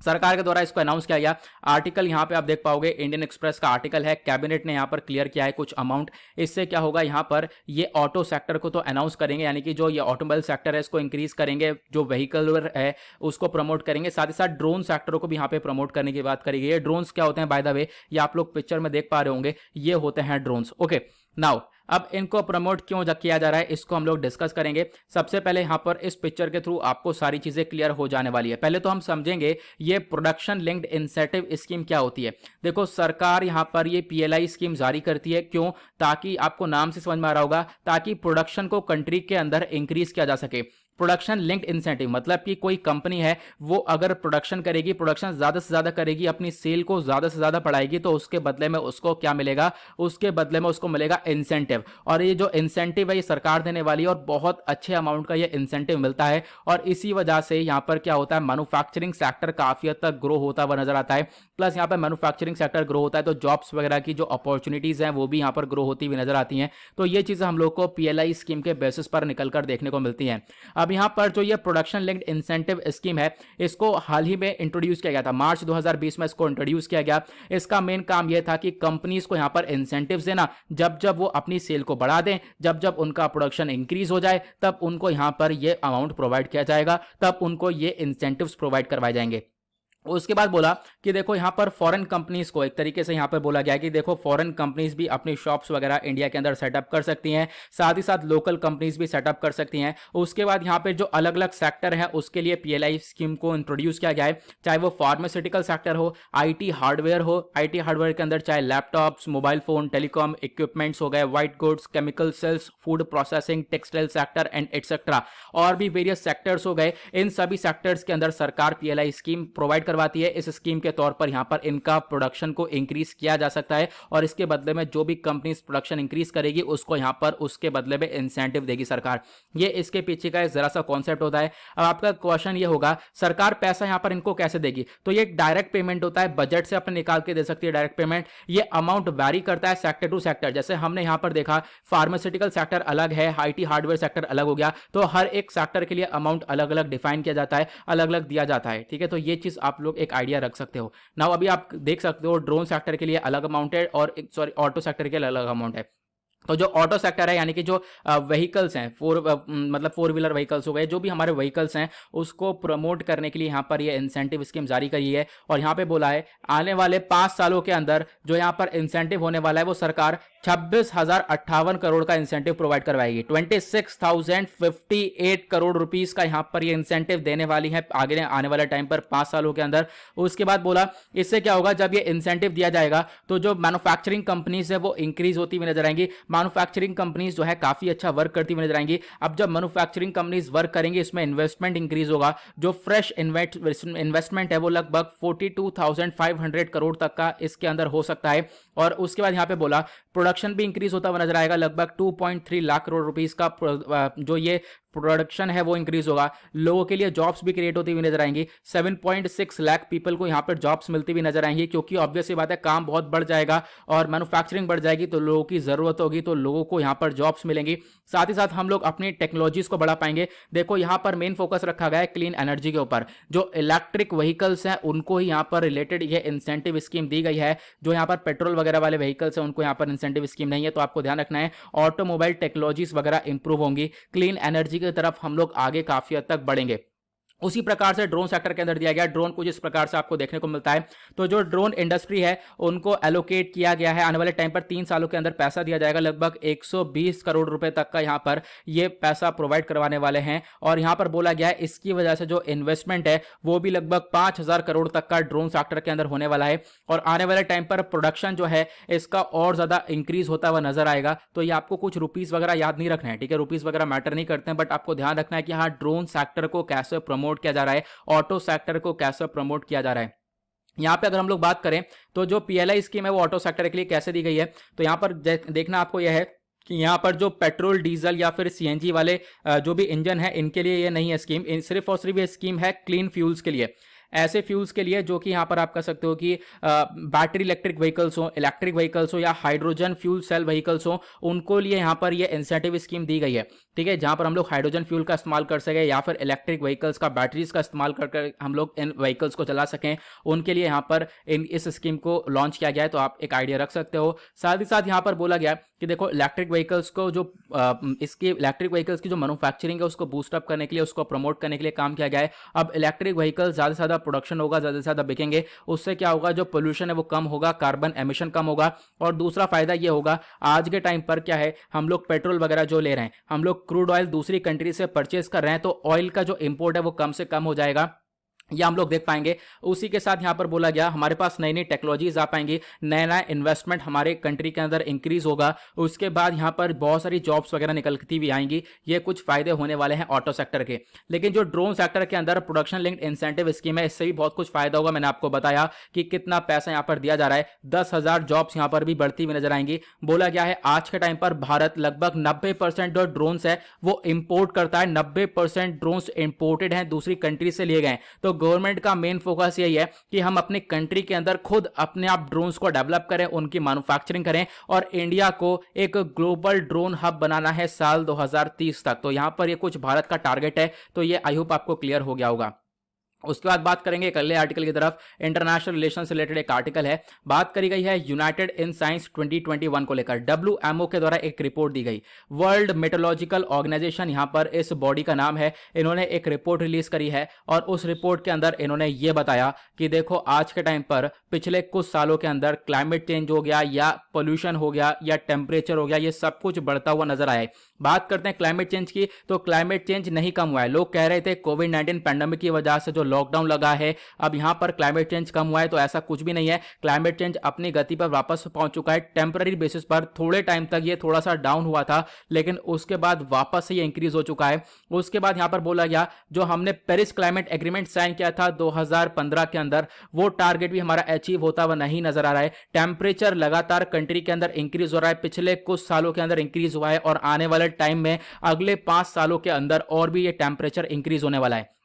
सरकार के द्वारा इसको अनाउंस किया गया। आर्टिकल यहां पे आप देख पाओगे, इंडियन एक्सप्रेस का आर्टिकल है, कैबिनेट ने यहां पर क्लियर किया है कुछ अमाउंट। इससे क्या होगा, यहां पर ये ऑटो सेक्टर को तो अनाउंस करेंगे, यानी कि जो ये ऑटोमोबाइल सेक्टर है इसको इंक्रीज करेंगे, जो व्हीकल है उसको प्रमोट करेंगे, साथ ही साथ ड्रोन सेक्टर को भी यहाँ पे प्रमोट करने की बात करी गई है। ड्रोन्स क्या होते हैं बाय द वे, ये आप लोग पिक्चर में देख पा रहे होंगे, ये होते हैं ड्रोन्स। ओके, नाउ अब इनको प्रमोट क्यों किया जा रहा है इसको हम लोग डिस्कस करेंगे। सबसे पहले यहां पर इस पिक्चर के थ्रू आपको सारी चीजें क्लियर हो जाने वाली है। पहले तो हम समझेंगे ये प्रोडक्शन लिंक्ड इंसेंटिव स्कीम क्या होती है। देखो, सरकार यहां पर ये PLI स्कीम जारी करती है, क्यों, ताकि आपको नाम से समझ में आ रहा होगा, ताकि प्रोडक्शन को कंट्री के अंदर इंक्रीज किया जा सके। प्रोडक्शन लिंक्ड इंसेंटिव मतलब कि कोई कंपनी है वो अगर प्रोडक्शन करेगी, प्रोडक्शन ज्यादा से ज्यादा करेगी, अपनी सेल को ज्यादा से ज्यादा बढ़ाएगी, तो उसके बदले में उसको क्या मिलेगा, उसके बदले में उसको मिलेगा इंसेंटिव। और ये जो इंसेंटिव है ये सरकार देने वाली है, और बहुत अच्छे अमाउंट का ये इंसेंटिव मिलता है। और इसी वजह से यहाँ पर क्या होता है, मैन्युफैक्चरिंग सेक्टर काफी हद तक ग्रो होता हुआ नजर आता है। प्लस यहाँ पर मैन्युफैक्चरिंग सेक्टर ग्रो होता है तो जॉब्स वगैरह की जो अपॉर्चुनिटीज हैं वो भी यहाँ पर ग्रो होती हुई नजर आती हैं। तो ये चीजें हम लोग को PLI स्कीम के बेसिस पर निकलकर देखने को मिलती हैं। अब यहाँ पर जो ये प्रोडक्शन लिंक्ड इंसेंटिव स्कीम है इसको हाल ही में इंट्रोड्यूस किया गया था, मार्च 2020 में इसको इंट्रोड्यूस किया गया। इसका मेन काम यह था कि कंपनीज को यहाँ पर इंसेंटिव देना, जब जब वो अपनी सेल को बढ़ा दें, जब जब उनका प्रोडक्शन इंक्रीज हो जाए, तब उनको यहाँ पर ये अमाउंट प्रोवाइड किया जाएगा, तब उनको ये इंसेंटिव्स प्रोवाइड करवाए जाएंगे। उसके बाद बोला कि देखो यहाँ पर फॉरेन कंपनीज को एक तरीके से यहाँ पर बोला गया कि देखो फॉरेन कंपनीज भी अपनी शॉप्स वगैरह इंडिया के अंदर सेटअप कर सकती हैं, साथ ही साथ लोकल कंपनीज भी सेटअप कर सकती हैं। उसके बाद यहाँ पे जो अलग अलग सेक्टर है उसके लिए PLI स्कीम को इंट्रोड्यूस किया गया है, चाहे वो फार्मास्यूटिकल सेक्टर हो, IT हार्डवेयर हो, IT हार्डवेयर के अंदर चाहे laptops, mobile phone, telecom equipments हो गए, white goods, chemical sales, food processing, textile sector and etcetera, और भी वेरियस सेक्टर्स हो गए। इन सभी सेक्टर्स के अंदर सरकार PLI स्कीम प्रोवाइड करवाती है इस स्कीम के तौर पर यहाँ पर इनका प्रोडक्शन को इंक्रीज किया जा सकता है और इसके बदले में जो भी कंपनी प्रोडक्शन इंक्रीज करेगी उसको यहाँ पर उसके बदले में इंसेंटिव देगी सरकार। ये इसके पीछे का जरा सा कॉन्सेप्ट होता है। अब आपका क्वेश्चन ये होगा सरकार पैसा यहाँ पर इनको कैसे देगी, तो ये एक डायरेक्ट पेमेंट होता है, बजट से अपने निकाल के दे सकती है डायरेक्ट पेमेंट। ये अमाउंट वैरी करता है सेक्टर टू सेक्टर। जैसे हमने यहाँ पर देखा फार्मास्यूटिकल सेक्टर अलग है, आईटी हार्डवेयर सेक्टर अलग हो गया, तो हर एक सेक्टर के लिए अमाउंट अलग अलग डिफाइन किया जाता है, अलग अलग दिया जाता है। ठीक है, तो ये चीज आप लोग एक आइडिया रख सकते हो। नाउ अभी आप देख सकते हो ड्रोन सेक्टर के लिए अलग अमाउंट है और सॉरी ऑटो सेक्टर के लिए अलग अमाउंट है। तो जो ऑटो सेक्टर है यानी कि जो व्हीकल्स हैं मतलब फोर व्हीलर व्हीकल्स हो गए, जो भी हमारे व्हीकल्स हैं उसको प्रमोट करने के लिए यहाँ पर ये इंसेंटिव स्कीम जारी करी है। और यहाँ पे बोला है आने वाले 5 सालों के अंदर जो यहाँ पर इंसेंटिव होने वाला है वो सरकार 26,058 करोड़ का इंसेंटिव प्रोवाइड करवाएगी। 26,058 करोड़ रुपीस का यहाँ पर ये इंसेंटिव देने वाली है आगे आने वाले टाइम पर 5 सालों के अंदर। उसके बाद बोला इससे क्या होगा, जब ये इंसेंटिव दिया जाएगा तो जो मैन्युफैक्चरिंग कंपनीज है वो इंक्रीज होती हुई नजर आएंगी। मैन्युफैक्चरिंग कंपनीज जो है काफी अच्छा वर्क करती हुई नजर आएंगी। अब जब मैन्युफैक्चरिंग कंपनीज वर्क करेंगे इसमें इन्वेस्टमेंट इंक्रीज होगा। जो फ्रेश इन्वेस्टमेंट है वो लगभग 42,500 करोड़ तक का इसके अंदर हो सकता है। और उसके बाद यहाँ पे बोला प्रोडक्शन भी इंक्रीज होता हुआ नजर आएगा, लगभग 2.3 लाख करोड़ रुपीस का जो ये प्रोडक्शन है वो इंक्रीज होगा। लोगों के लिए जॉब्स भी क्रिएट होती हुई नजर आएंगी। 7.6 लाख पीपल को यहाँ पर जॉब्स मिलती हुई नजर आएंगी, क्योंकि ऑब्वियस सी बात है काम बहुत बढ़ जाएगा और मैन्युफैक्चरिंग बढ़ जाएगी तो लोगों की जरूरत होगी, तो लोगों को यहाँ पर जॉब्स मिलेंगी। साथ ही साथ हम लोग अपनी टेक्नोलॉजीज को बढ़ा पाएंगे। देखो यहाँ पर मेन फोकस रखा गया है क्लीन एनर्जी के ऊपर। जो इलेक्ट्रिक व्हीकल्स हैं उनको ही यहाँ पर रिलेटेड ये इंसेंटिव स्कीम दी गई है। जो यहाँ पर पेट्रोल वगैरह वाले व्हीकल्स हैं उनको यहाँ पर इंसेंटिव स्कीम नहीं है, तो आपको ध्यान रखना है ऑटोमोबाइल टेक्नोलॉजीज वगैरह इंप्रूव होंगी, क्लीन एनर्जी की तरफ हम लोग आगे काफी हद तक बढ़ेंगे। उसी प्रकार से ड्रोन सेक्टर के अंदर दिया गया, ड्रोन कुछ इस प्रकार से आपको देखने को मिलता है। तो जो ड्रोन इंडस्ट्री है उनको एलोकेट किया गया है, आने वाले टाइम पर 3 सालों के अंदर पैसा दिया जाएगा, लगभग 120 करोड़ रुपए तक का यहाँ पर ये पैसा प्रोवाइड करवाने वाले हैं। और यहाँ पर बोला गया है इसकी वजह से जो इन्वेस्टमेंट है वो भी लगभग 5,000 करोड़ तक का ड्रोन सेक्टर के अंदर होने वाला है। और आने वाले टाइम पर प्रोडक्शन जो है इसका और ज्यादा इंक्रीज होता हुआ नजर आएगा। तो ये आपको कुछ रुपीस वगैरह याद नहीं रखना है, ठीक है, रुपीस वगैरह मैटर नहीं करते हैं, बट आपको ध्यान रखना है कि हाँ ड्रोन सेक्टर को कैसे प्रमोट किया जा रहा है, ऑटो सेक्टर को कैसे प्रमोट किया जा रहा है। यहां पे अगर हम लोग बात करें तो जो पीएलआई स्कीम है वो ऑटो सेक्टर के लिए कैसे दी गई है, तो यहां पर देखना आपको यह है कि यहाँ पर जो पेट्रोल डीजल या फिर सीएनजी वाले जो भी इंजन है इनके लिए ये नहीं है स्कीम, सिर्फ और सिर्फ ये स्कीम है क्लीन फ्यूल्स के लिए, ऐसे फ्यूल्स के लिए जो कि यहाँ पर आप कह सकते हो कि बैटरी इलेक्ट्रिक व्हीकल्स हो, इलेक्ट्रिक व्हीकल्स हो या हाइड्रोजन फ्यूल सेल व्हीकल्स हो, उनको लिए यहाँ पर ये इंसेंटिव स्कीम दी गई है। ठीक है, जहां पर हम लोग हाइड्रोजन फ्यूल का इस्तेमाल कर सके या फिर इलेक्ट्रिक व्हीकल्स का बैटरीज का इस्तेमाल कर हम लोग इन व्हीकल्स को चला सकें, उनके लिए यहाँ पर इस स्कीम को लॉन्च किया गया है। तो आप एक आइडिया रख सकते हो। साथ ही साथ यहाँ पर बोला गया कि देखो इलेक्ट्रिक व्हीकल्स को जो इसकी इलेक्ट्रिक व्हीकल्स की जो मैन्युफैक्चरिंग है उसको बूस्टअप करने के लिए, उसको प्रमोट करने के लिए काम किया गया है। अब इलेक्ट्रिक व्हीकल्स ज़्यादा से ज़्यादा प्रोडक्शन होगा, ज़्यादा से ज़्यादा बिकेंगे, उससे क्या होगा, जो पोल्यूशन है वो कम होगा, कार्बन एमिशन कम होगा। और दूसरा फायदा ये होगा, आज के टाइम पर क्या है, हम लोग पेट्रोल वगैरह जो ले रहे हैं, हम लोग क्रूड ऑयल दूसरी कंट्री से परचेज कर रहे हैं, तो ऑयल का जो इंपोर्ट है वो कम से कम हो जाएगा, ये हम लोग देख पाएंगे। उसी के साथ यहां पर बोला गया हमारे पास नई नई टेक्नोलॉजीज आ पाएंगी, नया नया इन्वेस्टमेंट हमारे कंट्री के अंदर इंक्रीज होगा, उसके बाद यहां पर बहुत सारी जॉब्स वगैरह निकलती भी आएंगी। ये कुछ फायदे होने वाले हैं ऑटो सेक्टर के। लेकिन जो ड्रोन सेक्टर के अंदर प्रोडक्शन लिंक्ड इंसेंटिव स्कीम है, इससे भी बहुत कुछ फायदा होगा। मैंने आपको बताया कि कितना पैसा यहां पर दिया जा रहा है, 10,000 जॉब्स यहां पर भी बढ़ती हुई नजर आएंगी। बोला गया है आज के टाइम पर भारत लगभग 90% जो ड्रोन्स है वो इंपोर्ट करता है, 90% ड्रोन्स इंपोर्टेड हैं, दूसरी कंट्री से लिए गए। तो गवर्नमेंट का मेन फोकस यही है कि हम अपने कंट्री के अंदर खुद अपने आप ड्रोन्स को डेवलप करें, उनकी मैन्युफैक्चरिंग करें और इंडिया को एक ग्लोबल ड्रोन हब बनाना है साल 2030 तक। तो यहां पर ये कुछ भारत का टारगेट है, तो ये आई होप आपको क्लियर हो गया होगा। उसके बाद बात करेंगे एक अगले आर्टिकल की तरफ, इंटरनेशनल रिलेशन से रिलेटेड एक आर्टिकल है। बात करी गई है यूनाइटेड इन साइंस 2021 को लेकर, WMO के द्वारा एक रिपोर्ट दी गई। वर्ल्ड मेट्रोलॉजिकल ऑर्गेनाइजेशन यहां पर इस बॉडी का नाम है, इन्होंने एक रिपोर्ट रिलीज करी है और उस रिपोर्ट के अंदर इन्होंने ये बताया कि देखो आज के टाइम पर पिछले कुछ सालों के अंदर क्लाइमेट चेंज हो गया या पोल्यूशन हो गया या टेम्परेचर हो गया, ये सब कुछ बढ़ता हुआ नजर आया है। बात करते हैं क्लाइमेट चेंज की, तो क्लाइमेट चेंज नहीं कम हुआ है। लोग कह रहे थे कोविड-19 पैंडेमिक की वजह से जो लॉकडाउन लगा है अब यहां पर क्लाइमेट चेंज कम हुआ है, तो ऐसा कुछ भी नहीं है। क्लाइमेट चेंज अपनी गति पर वापस पहुंच चुका है। टेम्पररी बेसिस पर थोड़े टाइम तक ये थोड़ा सा डाउन हुआ था, लेकिन उसके बाद वापस से ये इंक्रीज हो चुका है। उसके बाद यहां पर बोला गया जो हमने पेरिस क्लाइमेट एग्रीमेंट साइन किया था 2015 के अंदर, वो टारगेट भी हमारा अचीव होता हुआ नहीं नजर आ रहा है। टेम्परेचर लगातार कंट्री के अंदर इंक्रीज हो रहा है, पिछले कुछ सालों के अंदर इंक्रीज हुआ है और आने वाले टाइम में अगले 5 सालों के अंदर और भी ये टेम्परेचर इंक्रीज होने वाला है।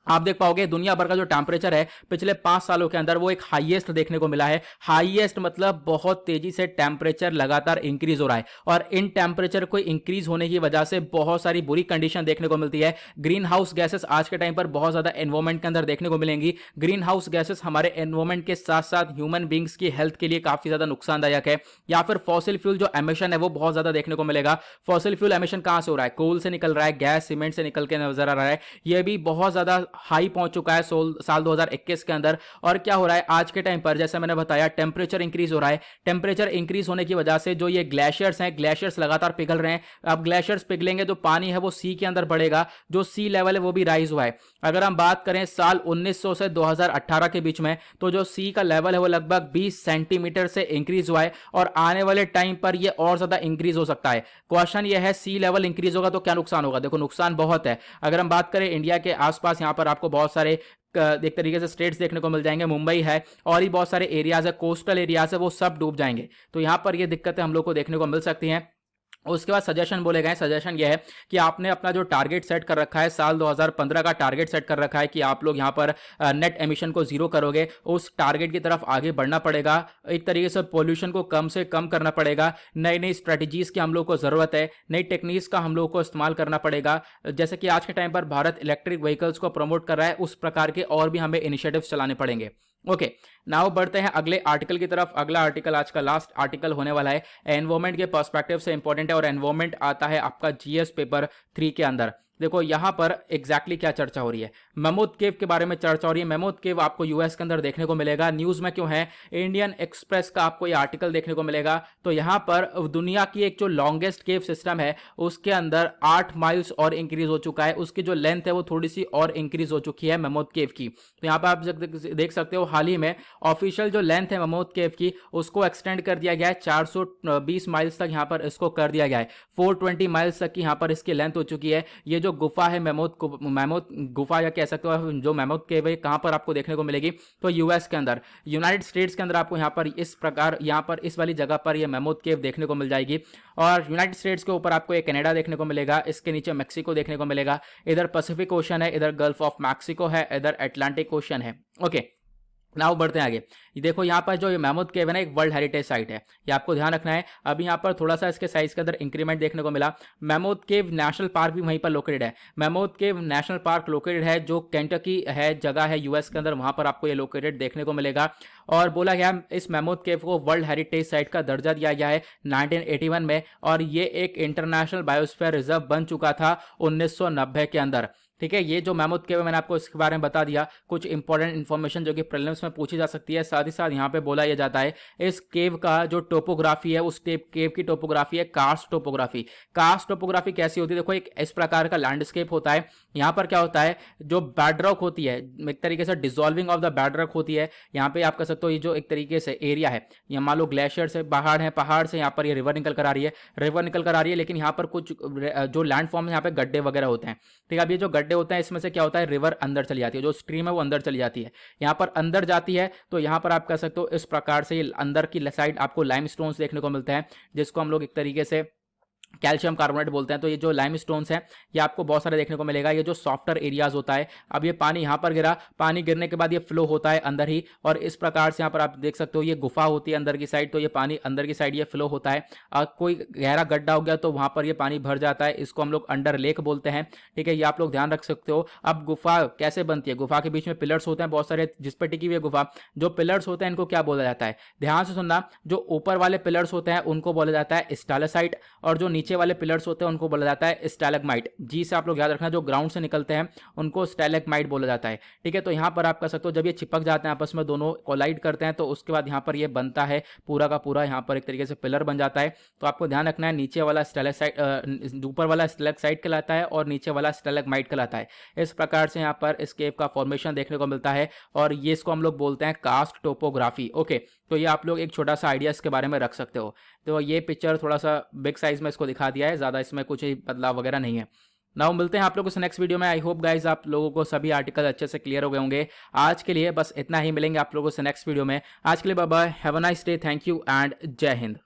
आप देख पाओगे दुनिया भर का जो टेम्परेचर है पिछले 5 सालों के अंदर वो एक हाईएस्ट देखने को मिला है। हाईएस्ट मतलब बहुत तेजी से टेम्परेचर लगातार इंक्रीज हो रहा है और इन टेम्परेचर को इंक्रीज होने की वजह से बहुत सारी बुरी कंडीशन देखने को मिलती है। ग्रीन हाउस गैसेस आज के टाइम पर बहुत ज्यादा एनवायरमेंट के अंदर देखने को मिलेंगी। ग्रीन हाउस गैसेस हमारे एनवायरमेंट के साथ साथ ह्यूमन बींग्स की हेल्थ के लिए काफी ज्यादा नुकसानदायक है। या फिर फॉसिल फ्यूल जो एमिशन है वो बहुत ज्यादा देखने को मिलेगा। फॉसिल फ्यूल एमिशन कहां से हो रहा है? कोल से निकल रहा है, गैस सीमेंट से निकल के नजर आ रहा है। यह भी बहुत ज्यादा हाई पहुंच चुका है साल 2021 के अंदर। और क्या हो रहा है आज के टाइम पर, जैसे मैंने बताया टेम्परेचर इंक्रीज हो रहा है। टेम्परेचर इंक्रीज होने की वजह से जो ये ग्लेशियर्स हैं, ग्लेशियर्स लगातार पिघल रहे हैं। अब ग्लेशियर्स पिघलेंगे तो पानी है वो सी के अंदर बढ़ेगा, जो सी लेवल है वो भी राइज हुआ है। अगर हम बात करें साल 1900 से 2018 के बीच में, तो जो सी का लेवल है वो लगभग 20 सेंटीमीटर से इंक्रीज हुआ है और आने वाले टाइम पर ये और ज्यादा इंक्रीज हो सकता है। क्वेश्चन ये है सी लेवल इंक्रीज होगा तो क्या नुकसान होगा? देखो नुकसान बहुत है। अगर हम बात करें इंडिया के आसपास, यहां पर आपको बहुत सारे एक तरीके से स्टेट्स देखने को मिल जाएंगे। मुंबई है और ही बहुत सारे एरियाज है, कोस्टल एरियाज है, वो सब डूब जाएंगे। तो यहां पर ये दिक्कतें हम लोग को देखने को मिल सकती हैं। उसके बाद सजेशन बोले गए। सजेशन यह है कि आपने अपना जो टारगेट सेट कर रखा है, साल 2015 का टारगेट सेट कर रखा है कि आप लोग यहां पर नेट एमिशन को जीरो करोगे, उस टारगेट की तरफ आगे बढ़ना पड़ेगा। एक तरीके से पोल्यूशन को कम से कम करना पड़ेगा। नई नई स्ट्रेटजीज की हम लोग को जरूरत है, नई टेक्निक्स का हम लोग को इस्तेमाल करना पड़ेगा। जैसे कि आज के टाइम पर भारत इलेक्ट्रिक व्हीकल्स को प्रमोट कर रहा है, उस प्रकार के और भी हमें इनिशिएटिव्स चलाने पड़ेंगे। ओके, नाउ बढ़ते हैं अगले आर्टिकल की तरफ। अगला आर्टिकल आज का लास्ट आर्टिकल होने वाला है, एनवायरमेंट के पर्सपेक्टिव से इंपॉर्टेंट है और एनवायरमेंट आता है आपका जीएस पेपर 3 के अंदर। देखो यहां पर एग्जैक्टली क्या चर्चा हो रही है, मेमोथ केव के बारे में चर्चा हो रही है। मेमोथ केव आपको यूएस के अंदर देखने को मिलेगा। न्यूज में क्यों है? इंडियन एक्सप्रेस का आपको ये आर्टिकल देखने को मिलेगा। तो यहां पर दुनिया की एक जो लॉन्गेस्ट केव सिस्टम है उसके अंदर 8 माइल्स और इंक्रीज हो चुका है। उसकी जो लेंथ है वो थोड़ी सी और इंक्रीज हो चुकी है मेमोथ केव की। तो यहां पर आप देख सकते हो हाल ही में ऑफिशियल जो लेंथ है मेमोथ केव की उसको एक्सटेंड कर दिया गया है। 420 माइल्स तक यहां पर इसको कर दिया गया है। 420 माइल्स तक की यहां पर इसकी लेंथ हो चुकी है। ये जो गुफा है मेमोथ गुफा या कह सकते हो जो मेमोथ केव है, कहां पर आपको देखने को मिलेगी? तो यूएस के अंदर, यूनाइटेड स्टेट्स के अंदर आपको यहां पर इस प्रकार यहां पर इस वाली जगह पर ये मेमोथ केव देखने को मिल जाएगी। और यूनाइटेड स्टेट्स के ऊपर आपको ये कनाडा देखने को मिलेगा, इसके नीचे मैक्सिको देखने को मिलेगा, इधर पैसिफिक ओशन है, इधर गल्फ ऑफ मैक्सिको है, इधर अटलांटिक ओशन है। ओके, नाउ बढ़ते हैं आगे। ये देखो यहाँ पर जो ये मेमोथ केव है ना, एक वर्ल्ड हेरिटेज साइट है, ये आपको ध्यान रखना है। अभी यहाँ पर थोड़ा सा इसके साइज के अंदर इंक्रीमेंट देखने को मिला। मेमोथ केव नेशनल पार्क भी वहीं पर लोकेटेड है। मेमोथ केव नेशनल पार्क लोकेटेड है जो केंटकी है, जगह है यूएस के अंदर, वहां पर आपको ये लोकेटेड देखने को मिलेगा। और बोला गया इस मेमोथ केव को वर्ल्ड हेरिटेज साइट का दर्जा दिया गया है 1981 में, और ये एक इंटरनेशनल बायोस्फीयर रिजर्व बन चुका था 1990 के अंदर। ठीक है, ये जो मेमोथ केव है मैंने आपको इसके बारे में बता दिया, कुछ इंपॉर्टेंट इन्फॉर्मेशन जो कि प्रीलिम्स में पूछी जा सकती है। साथ ही साथ यहाँ पे बोला यह जाता है इस केव का जो टोपोग्राफी है, उस केव की टोपोग्राफी है कार्स्ट टोपोग्राफी। कार्स्ट टोपोग्राफी कैसी होती है? देखो एक इस प्रकार का लैंडस्केप होता है। यहाँ पर क्या होता है, जो बेडरॉक होती है, एक तरीके से डिसॉल्विंग ऑफ द बेडरॉक होती है। यहाँ पे आप कह सकते हो ये जो एक तरीके से एरिया है, यहाँ मान लो ग्लेशियर से पहाड़ है, पहाड़ से यहाँ पर ये रिवर निकल कर आ रही है, रिवर निकल कर आ रही है, लेकिन यहाँ पर कुछ जो लैंडफॉर्म है यहाँ पे गड्ढे वगैरह होते हैं। ठीक है, अब ये जो गड्ढे होते हैं इसमें से क्या होता है, रिवर अंदर चली जाती है, जो स्ट्रीम है वो अंदर चली जाती है। यहाँ पर अंदर जाती है तो यहाँ पर आप कह सकते हो इस प्रकार से अंदर की साइड आपको लाइमस्टोन्स देखने को मिलते हैं, जिसको हम लोग एक तरीके से कैल्शियम कार्बोनेट बोलते हैं। तो ये जो लाइमस्टोन्स हैं ये आपको बहुत सारे देखने को मिलेगा। ये जो सॉफ्टर एरियाज होता है, अब ये पानी यहाँ पर गिरा, पानी गिरने के बाद ये फ्लो होता है अंदर ही, और इस प्रकार से यहाँ पर आप देख सकते हो ये गुफा होती है अंदर की साइड, तो ये पानी अंदर की साइड ये फ्लो होता है। कोई गहरा गड्ढा हो गया तो वहां पर ये पानी भर जाता है, इसको हम लोग अंडर लेक बोलते हैं। ठीक है, ये आप लोग ध्यान रख सकते हो। अब गुफा कैसे बनती है? गुफा के बीच में पिलर्स होते हैं बहुत सारे, जिस पर टिकी हुई है गुफा। जो पिलर्स होते हैं इनको क्या बोला जाता है? ध्यान से सुनना, जो ऊपर वाले पिलर्स होते हैं उनको बोला जाता है स्टालेसाइट, और जो नीचे वाले पिलर्स होते हैं उनको बोला जाता है स्टैलेग्माइट। जी से आप लोग याद रखना, जो ग्राउंड से निकलते हैं उनको स्टैलेग्माइट बोला जाता है। ठीक है, तो यहाँ पर आप कर सकते हो जब ये चिपक जाते हैं आपस में, दोनों कोलाइड करते हैं, तो उसके बाद यहाँ पर ये बनता है पूरा का पूरा यहाँ पर एक तरीके से पिलर बन जाता है। तो आपको ध्यान रखना है, नीचे वाला स्टैलेक्साइट, ऊपर वाला स्टैलेक्साइट कहलाता है और नीचे वाला स्टैलेग्माइट कहलाता है। इस प्रकार से यहाँ पर इस केव का फॉर्मेशन देखने को मिलता है और ये इसको हम लोग बोलते हैं कास्ट टोपोग्राफी। ओके, तो ये आप लोग एक छोटा सा आइडिया इसके बारे में रख सकते हो। तो ये पिक्चर थोड़ा सा बिग साइज में इसको दिखा दिया है, ज़्यादा इसमें कुछ बदलाव वगैरह नहीं है। नाउ मिलते हैं आप लोगों से नेक्स्ट वीडियो में। आई होप गाइज आप लोगों को सभी आर्टिकल अच्छे से क्लियर हो गए होंगे। आज के लिए बस इतना ही, मिलेंगे आप लोगों से नेक्स्ट वीडियो में। आज के लिए bye bye, have a nice day, thank you and जय हिंद।